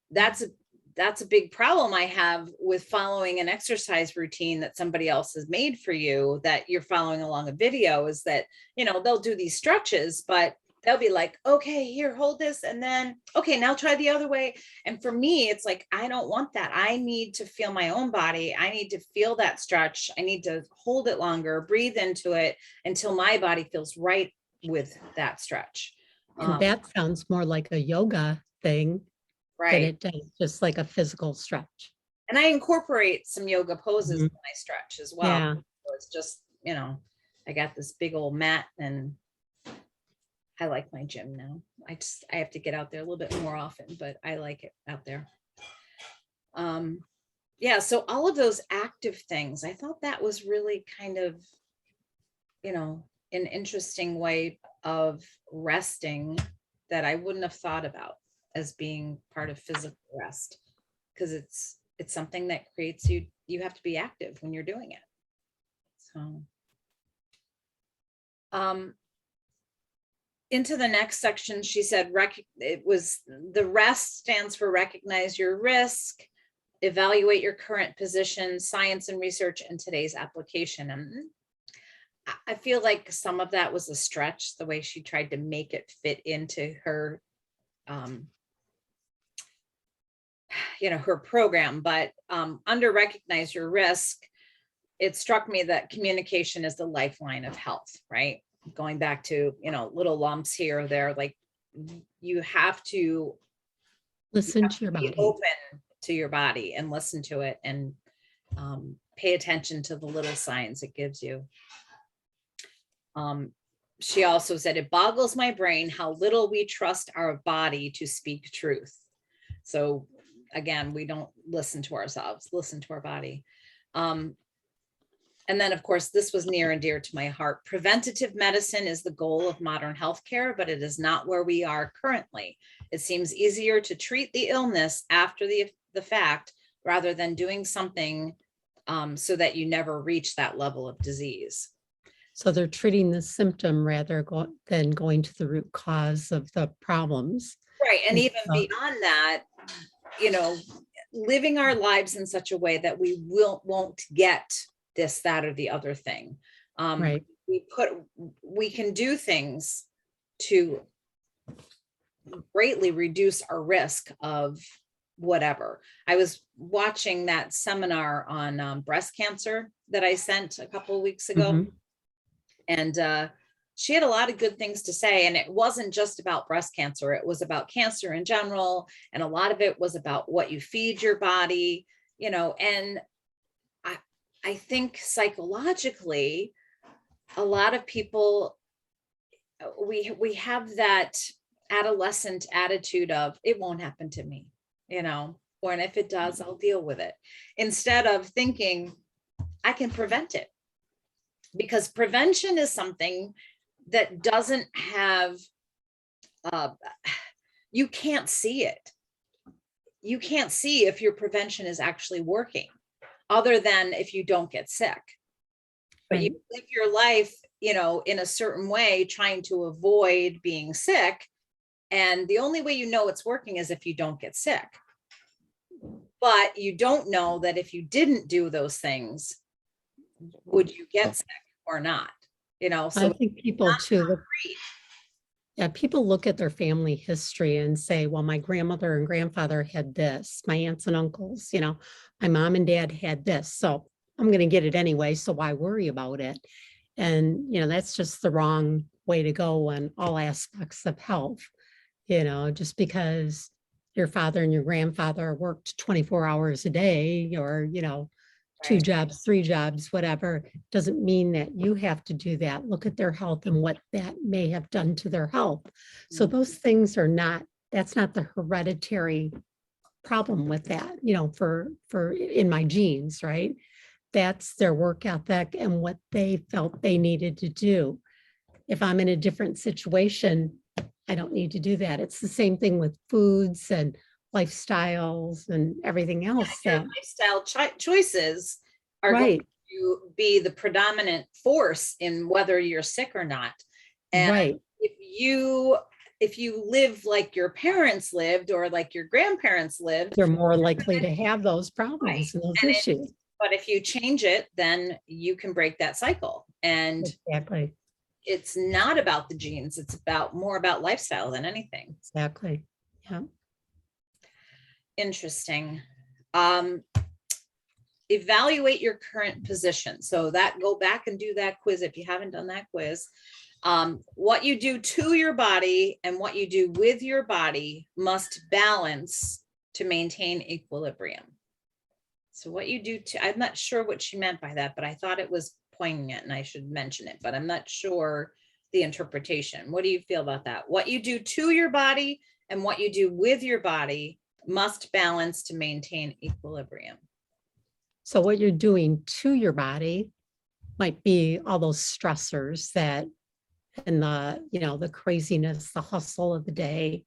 Speaker 1: that's a big problem I have with following an exercise routine that somebody else has made for you, that you're following along a video, is that, they'll do these stretches, but they'll be like, okay, here, hold this. And then, okay, now try the other way. And for me, it's like, I don't want that. I need to feel my own body. I need to feel that stretch. I need to hold it longer, breathe into it until my body feels right with that stretch.
Speaker 2: And that sounds more like a yoga thing than
Speaker 1: right.
Speaker 2: it does just like a physical stretch.
Speaker 1: And I incorporate some yoga poses when I stretch as well.
Speaker 2: Yeah.
Speaker 1: So it's just, I got this big old mat and I like my gym now. I have to get out there a little bit more often, but I like it out there. Yeah. So all of those active things, I thought that was really kind of, an interesting way of resting that I wouldn't have thought about as being part of physical rest, because it's something that creates you have to be active when you're doing it. So, into the next section, she said, the rest stands for recognize your risk, evaluate your current position, science and research, and today's application. And I feel like some of that was a stretch, the way she tried to make it fit into her, her program. But under recognize your risk, it struck me that communication is the lifeline of health, right? Going back to, little lumps here or there, like you have to
Speaker 2: listen to your body,
Speaker 1: open to your body and listen to it, and pay attention to the little signs it gives you. She also said, it boggles my brain how little we trust our body to speak truth. So again, we don't listen to ourselves, listen to our body. And then, of course, this was near and dear to my heart. Preventative medicine is the goal of modern healthcare, but it is not where we are currently. It seems easier to treat the illness after the fact rather than doing something so that you never reach that level of disease.
Speaker 2: So they're treating the symptom rather than going to the root cause of the problems.
Speaker 1: Right. And even beyond that, living our lives in such a way that we won't get this, that, or the other thing.
Speaker 2: Right.
Speaker 1: We can do things to greatly reduce our risk of whatever. I was watching that seminar on breast cancer that I sent a couple of weeks ago. And she had a lot of good things to say. And it wasn't just about breast cancer. It was about cancer in general. And a lot of it was about what you feed your body, and I think psychologically, a lot of people, we have that adolescent attitude of it won't happen to me, or and if it does, I'll deal with it, instead of thinking I can prevent it. Because prevention is something that doesn't have, you can't see it. You can't see if your prevention is actually working, other than if you don't get sick. But you live your life, in a certain way, trying to avoid being sick. And the only way it's working is if you don't get sick. But you don't know that if you didn't do those things, would you get sick or not? So
Speaker 2: I think people too. Yeah, people look at their family history and say, well, my grandmother and grandfather had this, my aunts and uncles, my mom and dad had this. So I'm going to get it anyway, so why worry about it? And, that's just the wrong way to go on all aspects of health. Just because your father and your grandfather worked 24 hours a day, or, two
Speaker 1: Right.
Speaker 2: jobs, three jobs, whatever, doesn't mean that you have to do that. Look at their health and what that may have done to their health. So those things are not, that's not the hereditary problem with that, for in my genes, right? That's their work ethic and what they felt they needed to do. If I'm in a different situation, I don't need to do that. It's the same thing with foods and lifestyles and everything else.
Speaker 1: Your
Speaker 2: That
Speaker 1: lifestyle choices are going
Speaker 2: right,
Speaker 1: to be the predominant force in whether you're sick or not. And
Speaker 2: right.
Speaker 1: if you live like your parents lived or like your grandparents lived,
Speaker 2: They're more likely to have those problems
Speaker 1: Right.
Speaker 2: and those
Speaker 1: And
Speaker 2: issues.
Speaker 1: but if you change it, then you can break that cycle. And
Speaker 2: Exactly,
Speaker 1: it's not about the genes. It's more about lifestyle than anything.
Speaker 2: exactly. Yeah.
Speaker 1: Interesting. Evaluate your current position. So that, go back and do that quiz if you haven't done that quiz. What you do to your body and what you do with your body must balance to maintain equilibrium. So what you do to, I'm not sure what she meant by that, but I thought it was poignant and I should mention it, but I'm not sure the interpretation. What do you feel about that? What you do to your body and what you do with your body must balance to maintain equilibrium.
Speaker 2: So what you're doing to your body might be all those stressors that, and the craziness, the hustle of the day.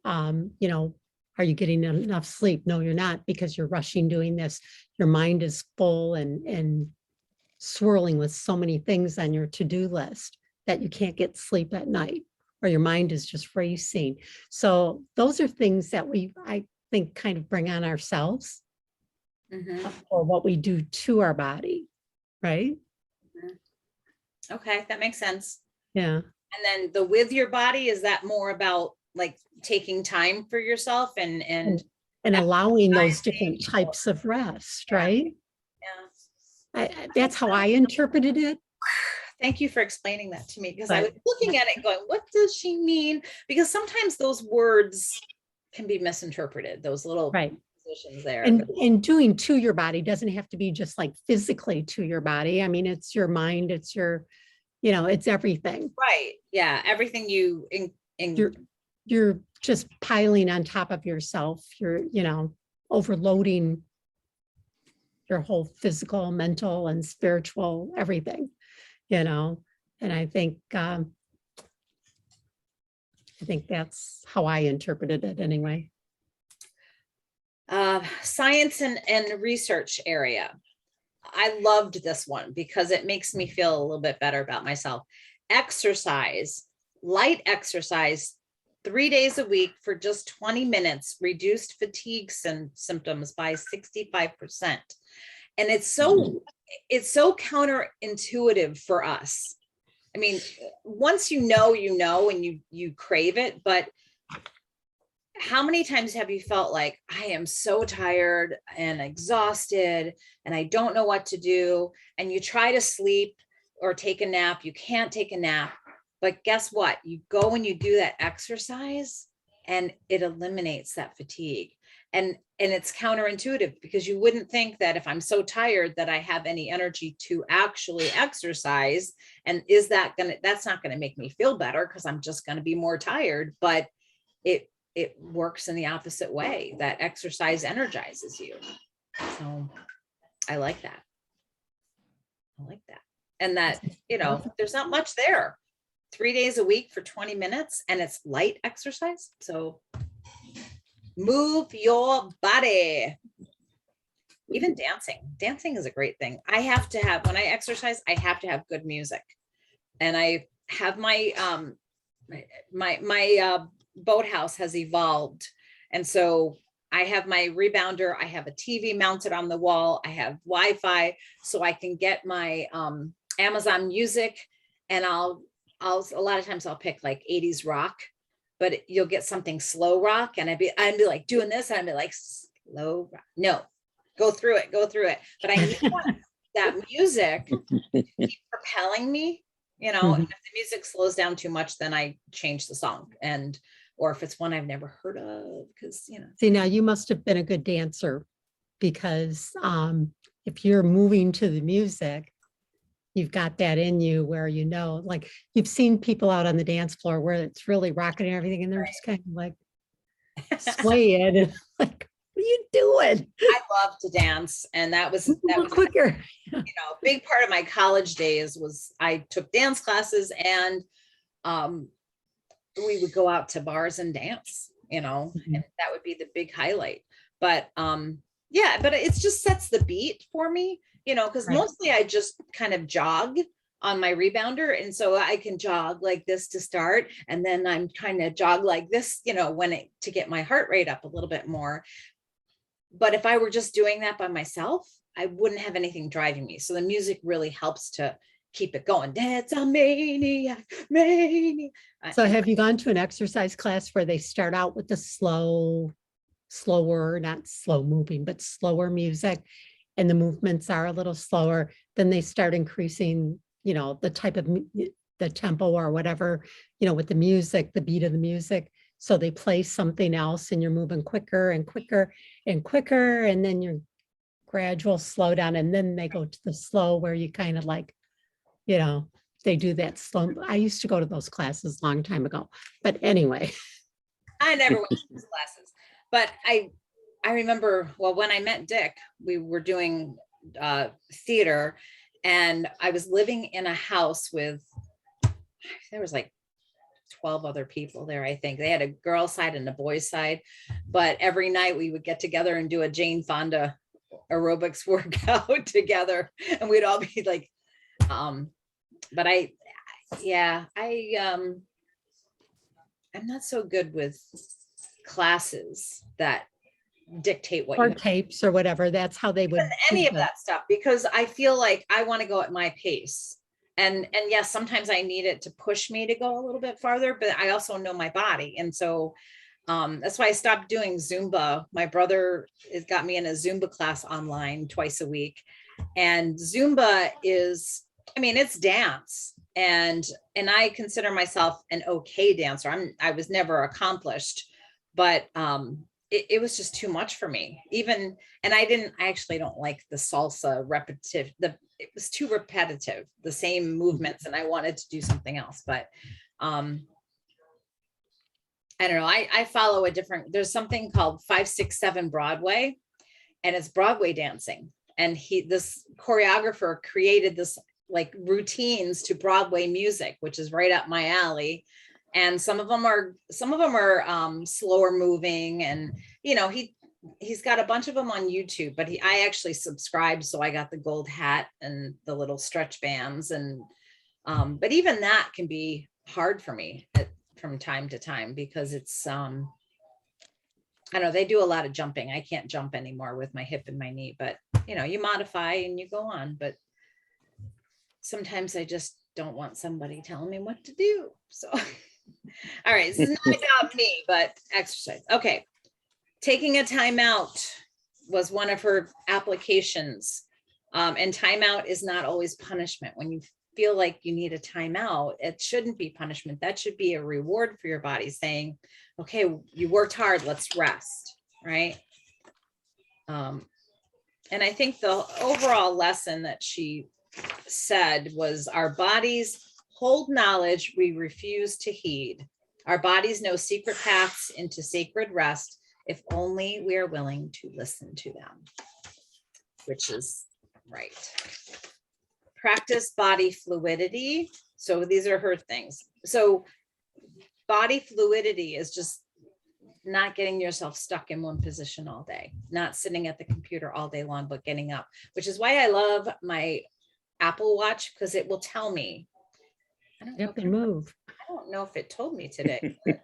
Speaker 2: Are you getting enough sleep? No, you're not, because you're rushing doing this. Your mind is full and swirling with so many things on your to-do list that you can't get sleep at night, or your mind is just racing. So those are things that I think, kind of bring on ourselves, or what we do to our body, right?
Speaker 1: Okay, that makes sense.
Speaker 2: Yeah.
Speaker 1: And then the with your body, is that more about like taking time for yourself and
Speaker 2: allowing those different types of rest, right?
Speaker 1: yeah.
Speaker 2: That's how I interpreted it.
Speaker 1: Thank you for explaining that to me, because I was looking at it going, what does she mean? Because sometimes those words can be misinterpreted, those little positions there.
Speaker 2: And doing to your body doesn't have to be just like physically to your body. I mean, it's your mind, it's your, it's everything.
Speaker 1: Right. Yeah. Everything
Speaker 2: you're just piling on top of yourself. You're, overloading your whole physical, mental, and spiritual everything, and I think that's how I interpreted it anyway.
Speaker 1: Science and research area. I loved this one because it makes me feel a little bit better about myself. Exercise, light exercise, 3 days a week for just 20 minutes, reduced fatigue symptoms by 65%. And it's so counterintuitive for us. I mean, once you know, and you crave it, but how many times have you felt like, I am so tired and exhausted and I don't know what to do, and you try to sleep or take a nap, you can't take a nap, but guess what? You go and you do that exercise and it eliminates that fatigue. And it's counterintuitive, because you wouldn't think that if I'm so tired that I have any energy to actually exercise. And that's not going to make me feel better, because I'm just going to be more tired. But it works in the opposite way, that exercise energizes you. So I like that. And that, there's not much there. 3 days a week for 20 minutes and it's light exercise. So move your body. Even dancing is a great thing. I have to have, when I exercise, I have to have good music. And I have my boathouse has evolved. And so I have my rebounder, I have a TV mounted on the wall, I have Wi-Fi, so I can get my Amazon Music, and I'll a lot of times I'll pick like 80s rock, but you'll get something slow rock, and I'd be like doing this, and I'd be like, slow rock. No, go through it. But I need one. that music keep propelling me, you know, and if the music slows down too much, then I change the song, and or if it's one I've never heard of, because you know.
Speaker 2: See, now you must have been a good dancer, because if you're moving to the music, you've got that in you where, you know, like you've seen people out on the dance floor where it's really rocking and everything, and they're just kind of like swaying and like, what are you doing?
Speaker 1: I love to dance, and that was
Speaker 2: quicker.
Speaker 1: You know, a big part of my college days was I took dance classes, and we would go out to bars and dance, you know, and that would be the big highlight. But yeah, but it just sets the beat for me, you know, because mostly I just kind of jog on my rebounder, and so I can jog like this to start, and then I'm kind of jog like this, you know, to get my heart rate up a little bit more. But if I were just doing that by myself, I wouldn't have anything driving me. So the music really helps to keep it going. That's a maniac, maniac.
Speaker 2: So have you gone to an exercise class where they start out with the slower, not slow moving, but slower music, and the movements are a little slower, then they start increasing, you know, the type of the tempo or whatever, you know, with the music, the beat of the music. So they play something else and you're moving quicker and quicker and quicker, and then your gradual slow down, and then they go to the slow where you kind of like, you know, they do that slow. I used to go to those classes a long time ago, but anyway.
Speaker 1: I never went to those classes, but I remember, well, when I met Dick, we were doing theater, and I was living in a house with, there was like 12 other people there. I think they had a girl side and a boys side, but every night we would get together and do a Jane Fonda aerobics workout together, and we'd all be like, but I'm not so good with classes that dictate what
Speaker 2: Or
Speaker 1: you
Speaker 2: tapes or whatever. That's how they would
Speaker 1: any of that stuff, because I feel like I want to go at my pace. And yes, sometimes I need it to push me to go a little bit farther, but I also know my body. And so that's why I stopped doing Zumba. My brother has got me in a Zumba class online twice a week. And Zumba is, I mean, it's dance. And I consider myself an okay dancer. I was never accomplished, but it was just too much for me. Even, and I actually don't like the salsa repetitive, it was too repetitive, the same movements, and I wanted to do something else. But I don't know, I follow a different, there's something called 567 Broadway, and it's Broadway dancing. And this choreographer created this like routines to Broadway music, which is right up my alley. And some of them are slower moving, and you know, he's got a bunch of them on YouTube, but I actually subscribed, so I got the gold hat and the little stretch bands, and but even that can be hard for me from time to time, because it's I don't know, they do a lot of jumping. I can't jump anymore with my hip and my knee, but you know, you modify and you go on. But sometimes I just don't want somebody telling me what to do. So all right, this is not about me, but exercise. Okay. Taking a timeout was one of her applications. And timeout is not always punishment. When you feel like you need a timeout, it shouldn't be punishment. That should be a reward for your body, saying, okay, you worked hard, let's rest, right? And I think the overall lesson that she said was, our bodies hold knowledge we refuse to heed. Our bodies know secret paths into sacred rest, if only we are willing to listen to them, which is right. Practice body fluidity. So these are her things. So body fluidity is just not getting yourself stuck in one position all day, not sitting at the computer all day long, but getting up, which is why I love my Apple Watch, because it will tell me.
Speaker 2: Up and move.
Speaker 1: I don't know if it told me today. But,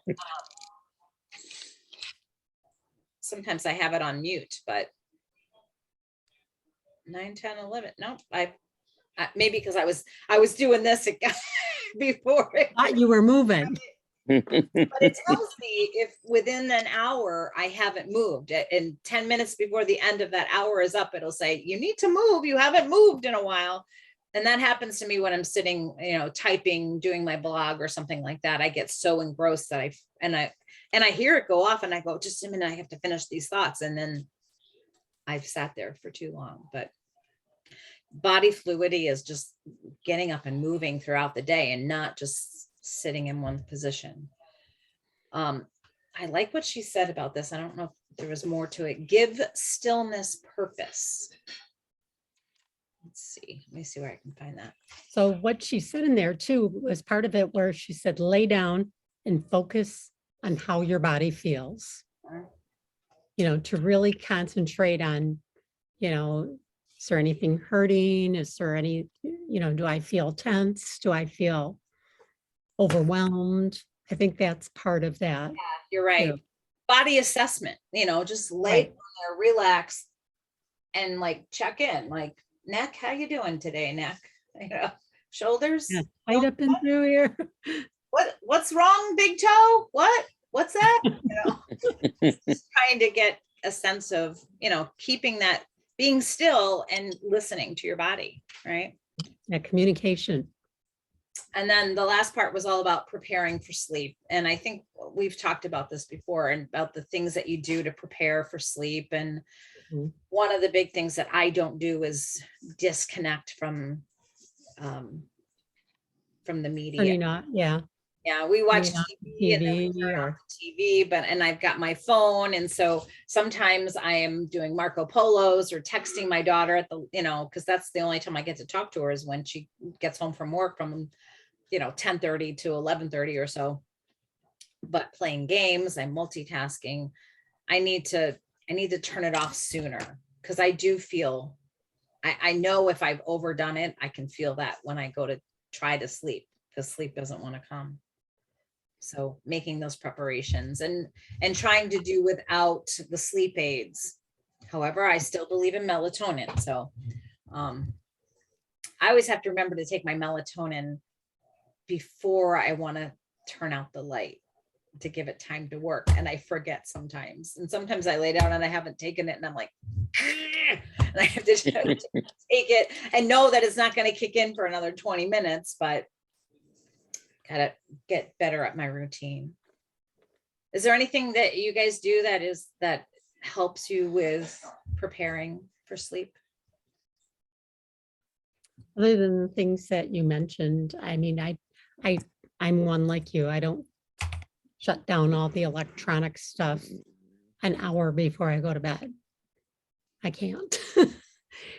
Speaker 1: sometimes I have it on mute, but 9, 10, 11. No, I maybe because I was doing this before.
Speaker 2: Thought you were moving.
Speaker 1: But it tells me if within an hour I haven't moved, and 10 minutes before the end of that hour is up, it'll say, you need to move. You haven't moved in a while. And that happens to me when I'm sitting, typing, doing my blog or something like that. I get so engrossed that I hear it go off and I go, just a minute, I have to finish these thoughts. And then I've sat there for too long. But body fluidity is just getting up and moving throughout the day and not just sitting in one position. I like what she said about this. I don't know if there was more to it. Give stillness purpose. Let's see. Let me see where I can find that.
Speaker 2: So what she said in there too was part of it where she said, lay down and focus on how your body feels. To really concentrate on, is there anything hurting? Is there any, do I feel tense? Do I feel overwhelmed? I think that's part of that.
Speaker 1: Yeah, you're right.
Speaker 2: too.
Speaker 1: Body assessment, just lay down there, relax, and like check in, like, neck, how you doing today, neck? Shoulders.
Speaker 2: Yeah, tight up in through here.
Speaker 1: What's wrong, big toe? What's that? Just trying to get a sense of, keeping that, being still and listening to your body, right?
Speaker 2: Yeah, communication.
Speaker 1: And then the last part was all about preparing for sleep. And I think we've talked about this before, and about the things that you do to prepare for sleep. And one of the big things that I don't do is disconnect from the media. Yeah, we watch TV and then we turn off the TV, and I've got my phone. And so sometimes I am doing Marco Polos or texting my daughter at the, because that's the only time I get to talk to her is when she gets home from work from, 10:30 to 11:30 or so. But playing games, I'm multitasking. I need to turn it off sooner, because I do feel, I know if I've overdone it, I can feel that when I go to try to sleep, because sleep doesn't want to come. So making those preparations and trying to do without the sleep aids. However, I still believe in melatonin. So I always have to remember to take my melatonin before I want to turn out the light, to give it time to work. And I forget sometimes. And sometimes I lay down and I haven't taken it and I'm like, and I have to take it and know that it's not going to kick in for another 20 minutes, but gotta get better at my routine. Is there anything that you guys do that helps you with preparing for sleep?
Speaker 2: Other than the things that you mentioned, I mean, I'm one like you. I don't shut down all the electronic stuff an hour before I go to bed. I can't.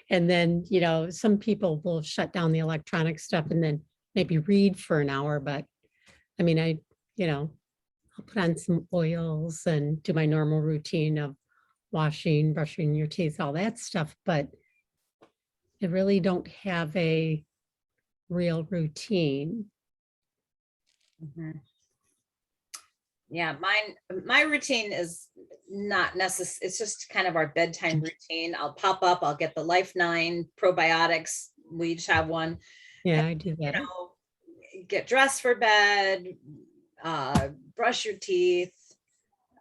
Speaker 2: And then, some people will shut down the electronic stuff and then maybe read for an hour, but I mean, I'll put on some oils and do my normal routine of washing, brushing your teeth, all that stuff, but I really don't have a real routine.
Speaker 1: Mm-hmm. Yeah, my routine is not necessary. It's just kind of our bedtime routine. I'll pop up, I'll get the Life 9 probiotics. We each have one.
Speaker 2: Yeah, I do that.
Speaker 1: Get dressed for bed, brush your teeth.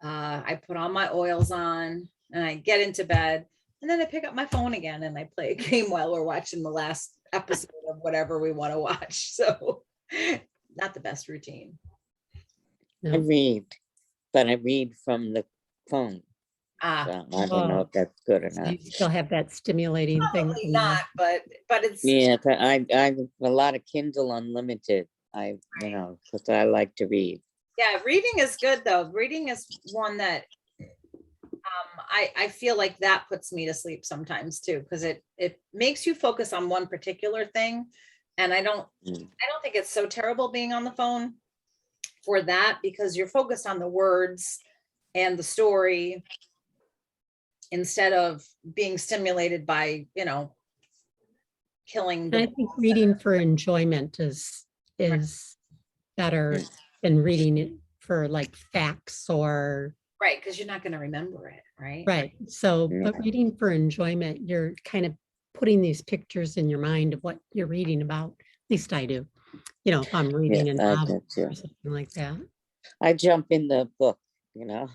Speaker 1: I put all my oils on and I get into bed, and then I pick up my phone again and I play a game while we're watching the last episode of whatever we want to watch. So not the best routine.
Speaker 3: I read, but I read from the phone. So I don't know if that's good or
Speaker 2: So
Speaker 3: not.
Speaker 2: you still have that stimulating thing.
Speaker 1: Probably not, but it's
Speaker 3: Yeah, I have a lot of Kindle Unlimited. Because I like to read.
Speaker 1: Yeah, reading is good though. Reading is one that I feel like that puts me to sleep sometimes too, because it makes you focus on one particular thing. And I don't think it's so terrible being on the phone for that, because you're focused on the words and the story instead of being stimulated by, killing.
Speaker 2: I think reading for enjoyment is better than reading it for like facts or.
Speaker 1: Right, because you're not going to remember it, right?
Speaker 2: Right. So, but reading for enjoyment, you're kind of putting these pictures in your mind of what you're reading about. At least I do. If I'm reading a novel or something like that.
Speaker 3: I jump in the book, you know.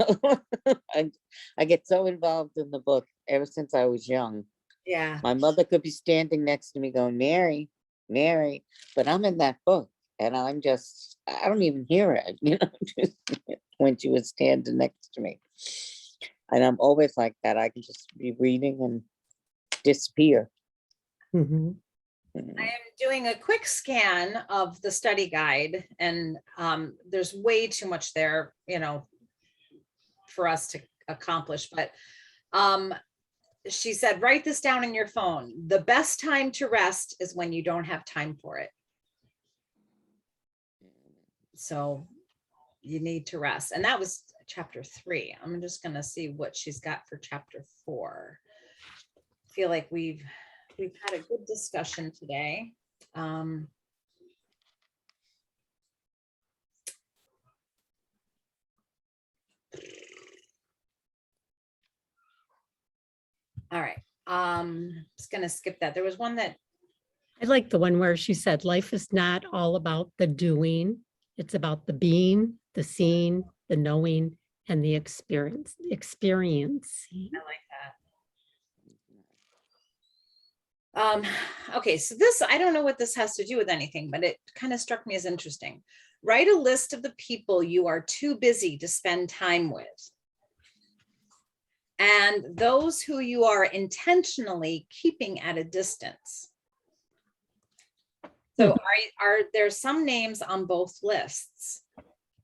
Speaker 3: I get so involved in the book ever since I was young.
Speaker 1: Yeah.
Speaker 3: My mother could be standing next to me going, Mary, Mary, but I'm in that book and I don't even hear it, you know, when she was standing next to me. And I'm always like that. I can just be reading and disappear.
Speaker 2: Mhm.
Speaker 1: I am doing a quick scan of the study guide, and there's way too much there, you know, for us to accomplish. But she said, write this down in your phone. The best time to rest is when you don't have time for it. So you need to rest. And that was chapter 3. I'm just going to see what she's got for chapter 4. I feel like we've had a good discussion today. All right. Just gonna skip that. There was one that
Speaker 2: I like the one where she said, life is not all about the doing. It's about the being, the seeing, the knowing, and the experiencing.
Speaker 1: I like that. Okay, so this, I don't know what this has to do with anything, but it kind of struck me as interesting. Write a list of the people you are too busy to spend time with, and those who you are intentionally keeping at a distance. So are there some names on both lists?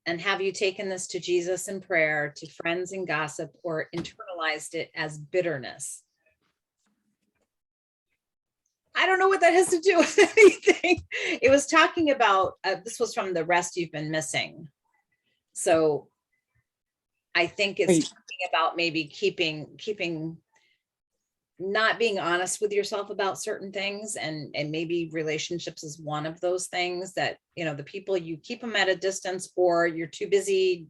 Speaker 1: And have you taken this to Jesus in prayer, to friends in gossip, or internalized it as bitterness? I don't know what that has to do with anything. It was talking about, this was from the rest you've been missing. So I think it's talking about maybe keeping not being honest with yourself about certain things, and maybe relationships is one of those things that, you know, the people, you keep them at a distance, or you're too busy.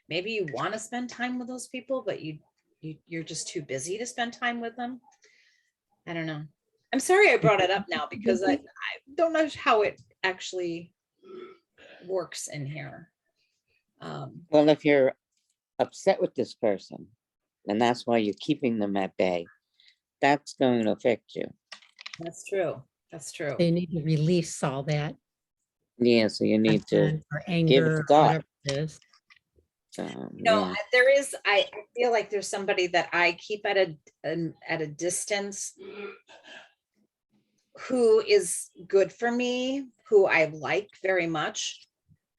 Speaker 1: Maybe you want to spend time with those people, but you're just too busy to spend time with them. I don't know. I'm sorry I brought it up now, because I don't know how it actually works in here.
Speaker 3: Well, if you're upset with this person, and that's why you're keeping them at bay, that's going to affect you.
Speaker 1: That's true. That's true.
Speaker 2: They need to release all that.
Speaker 3: Yeah, so you need to
Speaker 2: resentment or
Speaker 3: give it
Speaker 2: anger,
Speaker 3: to God.
Speaker 2: whatever it is.
Speaker 1: No,
Speaker 3: Yeah.
Speaker 1: there is, I feel like there's somebody that I keep at a distance who is good for me, who I like very much.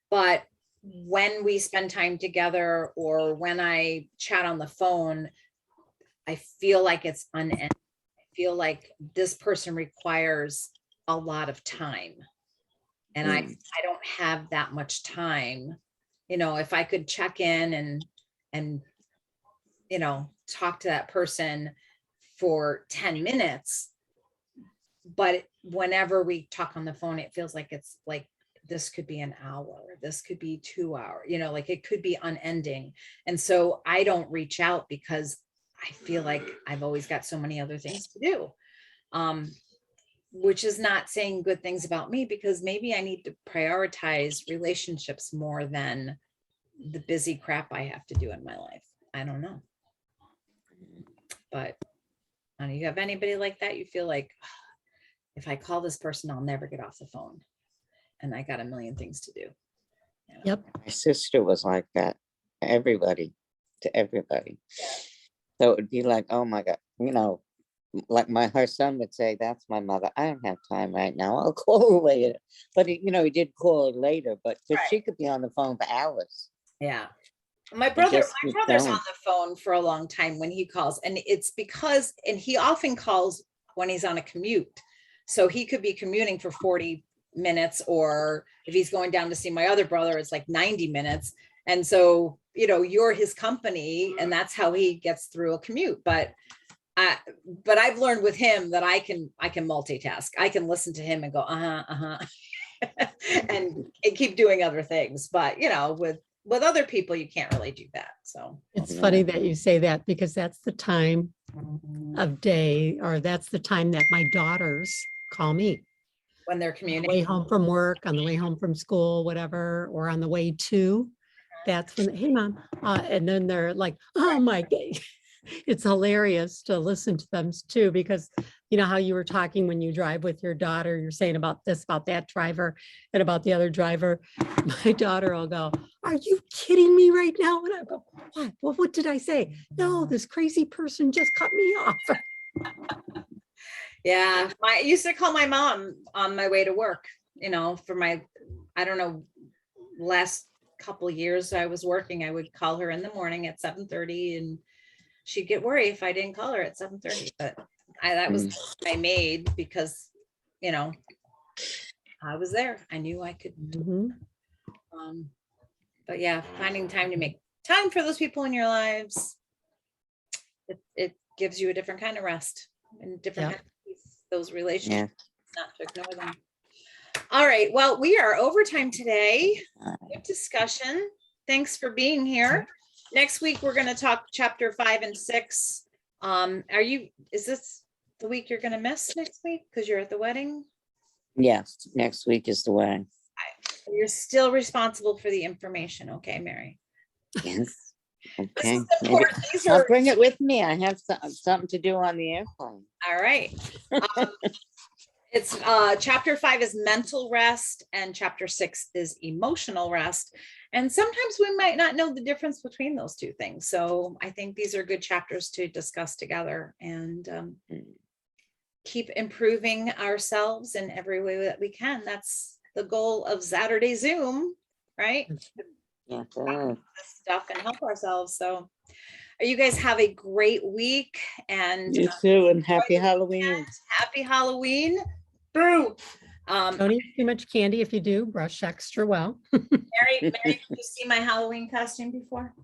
Speaker 1: But when we spend time together, or when I chat on the phone, I feel like it's unending. I feel like this person requires a lot of time. And I don't have that much time. You know, if I could check in and you know, talk to that person for 10 minutes, but whenever we talk on the phone, it feels like it's like, this could be an hour, this could be 2 hours, you know, like it could be unending. And so I don't reach out, because I feel like I've always got so many other things to do. Which is not saying good things about me, because maybe I need to prioritize relationships more than the busy crap I have to do in my life. I don't know. But you have anybody like that? You feel like, if I call this person, I'll never get off the phone, and I got a million things to do. You know?
Speaker 2: Yep.
Speaker 3: My sister was like that. Everybody, to everybody. So it would be like, oh my God, you know, like her son would say, that's my mother. I don't have time right now. I'll call her later. But he did call her later, but because she could be on the phone for hours.
Speaker 1: Yeah. My brother's
Speaker 3: going.
Speaker 1: on the phone for a long time when he calls, and it's because, and he often calls when he's on a commute. So he could be commuting for 40 minutes, or if he's going down to see my other brother, it's like 90 minutes. And so, you know, you're his company, and that's how he gets through a commute. But I've learned with him that I can multitask. I can listen to him and go, and keep doing other things. But, you know, with other people, you can't really do that. So
Speaker 2: it's funny that you say that, because that's the time of day, or that's the time that my daughters call me.
Speaker 1: When they're
Speaker 2: On the way
Speaker 1: communicating.
Speaker 2: home from work, on the way home from school, whatever, or on the way to, that's when, hey, mom, and then they're like, oh my God. It's hilarious to listen to them too, because you know how you were talking when you drive with your daughter, you're saying about this, about that driver and about the other driver. My daughter will go, are you kidding me right now? And I go, what? Well, what did I say? No, this crazy person just cut me off.
Speaker 1: Yeah, I used to call my mom on my way to work, for my, I don't know, last couple of years I was working, I would call her in the morning at 7:30 and she'd get worried if I didn't call her at 7:30, but that was my maid because, I was there. I knew I could. But yeah, finding time to make time for those people in your lives, it gives you a different kind of rest and different kind of peace, those relationships, not to ignore them. All right. Well, we are overtime today. Good discussion. Thanks for being here. Next week, we're going to talk chapter 5 and 6. Is this the week you're going to miss next week because you're at the wedding?
Speaker 3: Yes, next week is the wedding.
Speaker 1: You're still responsible for the information. Okay, Mary.
Speaker 3: Yes. Okay.
Speaker 1: These
Speaker 3: I'll
Speaker 1: are,
Speaker 3: bring it with me. I have something to do on the airplane.
Speaker 1: all right. It's chapter 5 is mental rest and chapter 6 is emotional rest. And sometimes we might not know the difference between those two things. So I think these are good chapters to discuss together and keep improving ourselves in every way that we can. That's the goal of Saturday Zoom, right?
Speaker 3: Yeah.
Speaker 1: Stuff and help ourselves. So you guys have a great week and
Speaker 3: You too, and happy Halloween.
Speaker 1: Happy Halloween. Boo.
Speaker 2: Don't eat too much candy. If you do, brush extra well.
Speaker 1: Mary, did you see my Halloween costume before?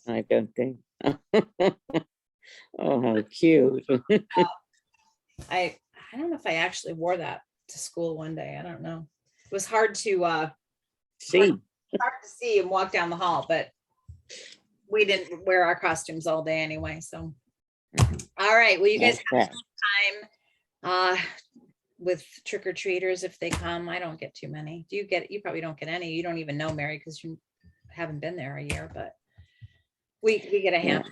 Speaker 3: I don't think. Oh, cute.
Speaker 1: I don't know if I actually wore that to school one day. I don't know. It was hard to
Speaker 3: See.
Speaker 1: hard to see and walk down the hall, but we didn't wear our costumes all day anyway. So all right. Well, you guys have some time with trick-or-treaters if they come. I don't get too many. You probably don't get any. You don't even know, Mary, because you haven't been there a year, but we get a hand.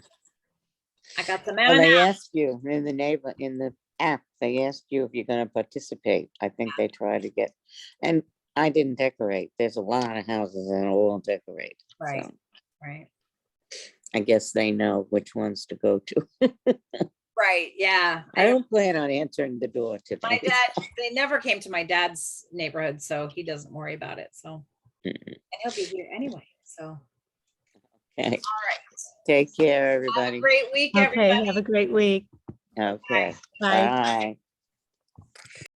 Speaker 1: I got the
Speaker 3: Well, they asked you in the app, they asked you if you're going to participate. I think they try to get, and I didn't decorate. There's a lot of houses and all decorate.
Speaker 1: Right.
Speaker 3: So
Speaker 1: Right.
Speaker 3: I guess they know which ones to go to.
Speaker 1: Right. Yeah.
Speaker 3: I don't plan on answering the door today.
Speaker 1: My dad, they never came to my dad's neighborhood, so he doesn't worry about it. So, and he'll be here anyway. So,
Speaker 3: Okay.
Speaker 1: all right.
Speaker 3: Take care, everybody.
Speaker 1: Have a great week,
Speaker 2: Okay,
Speaker 1: everybody.
Speaker 2: have a great week.
Speaker 3: Okay.
Speaker 2: Bye.
Speaker 3: Bye.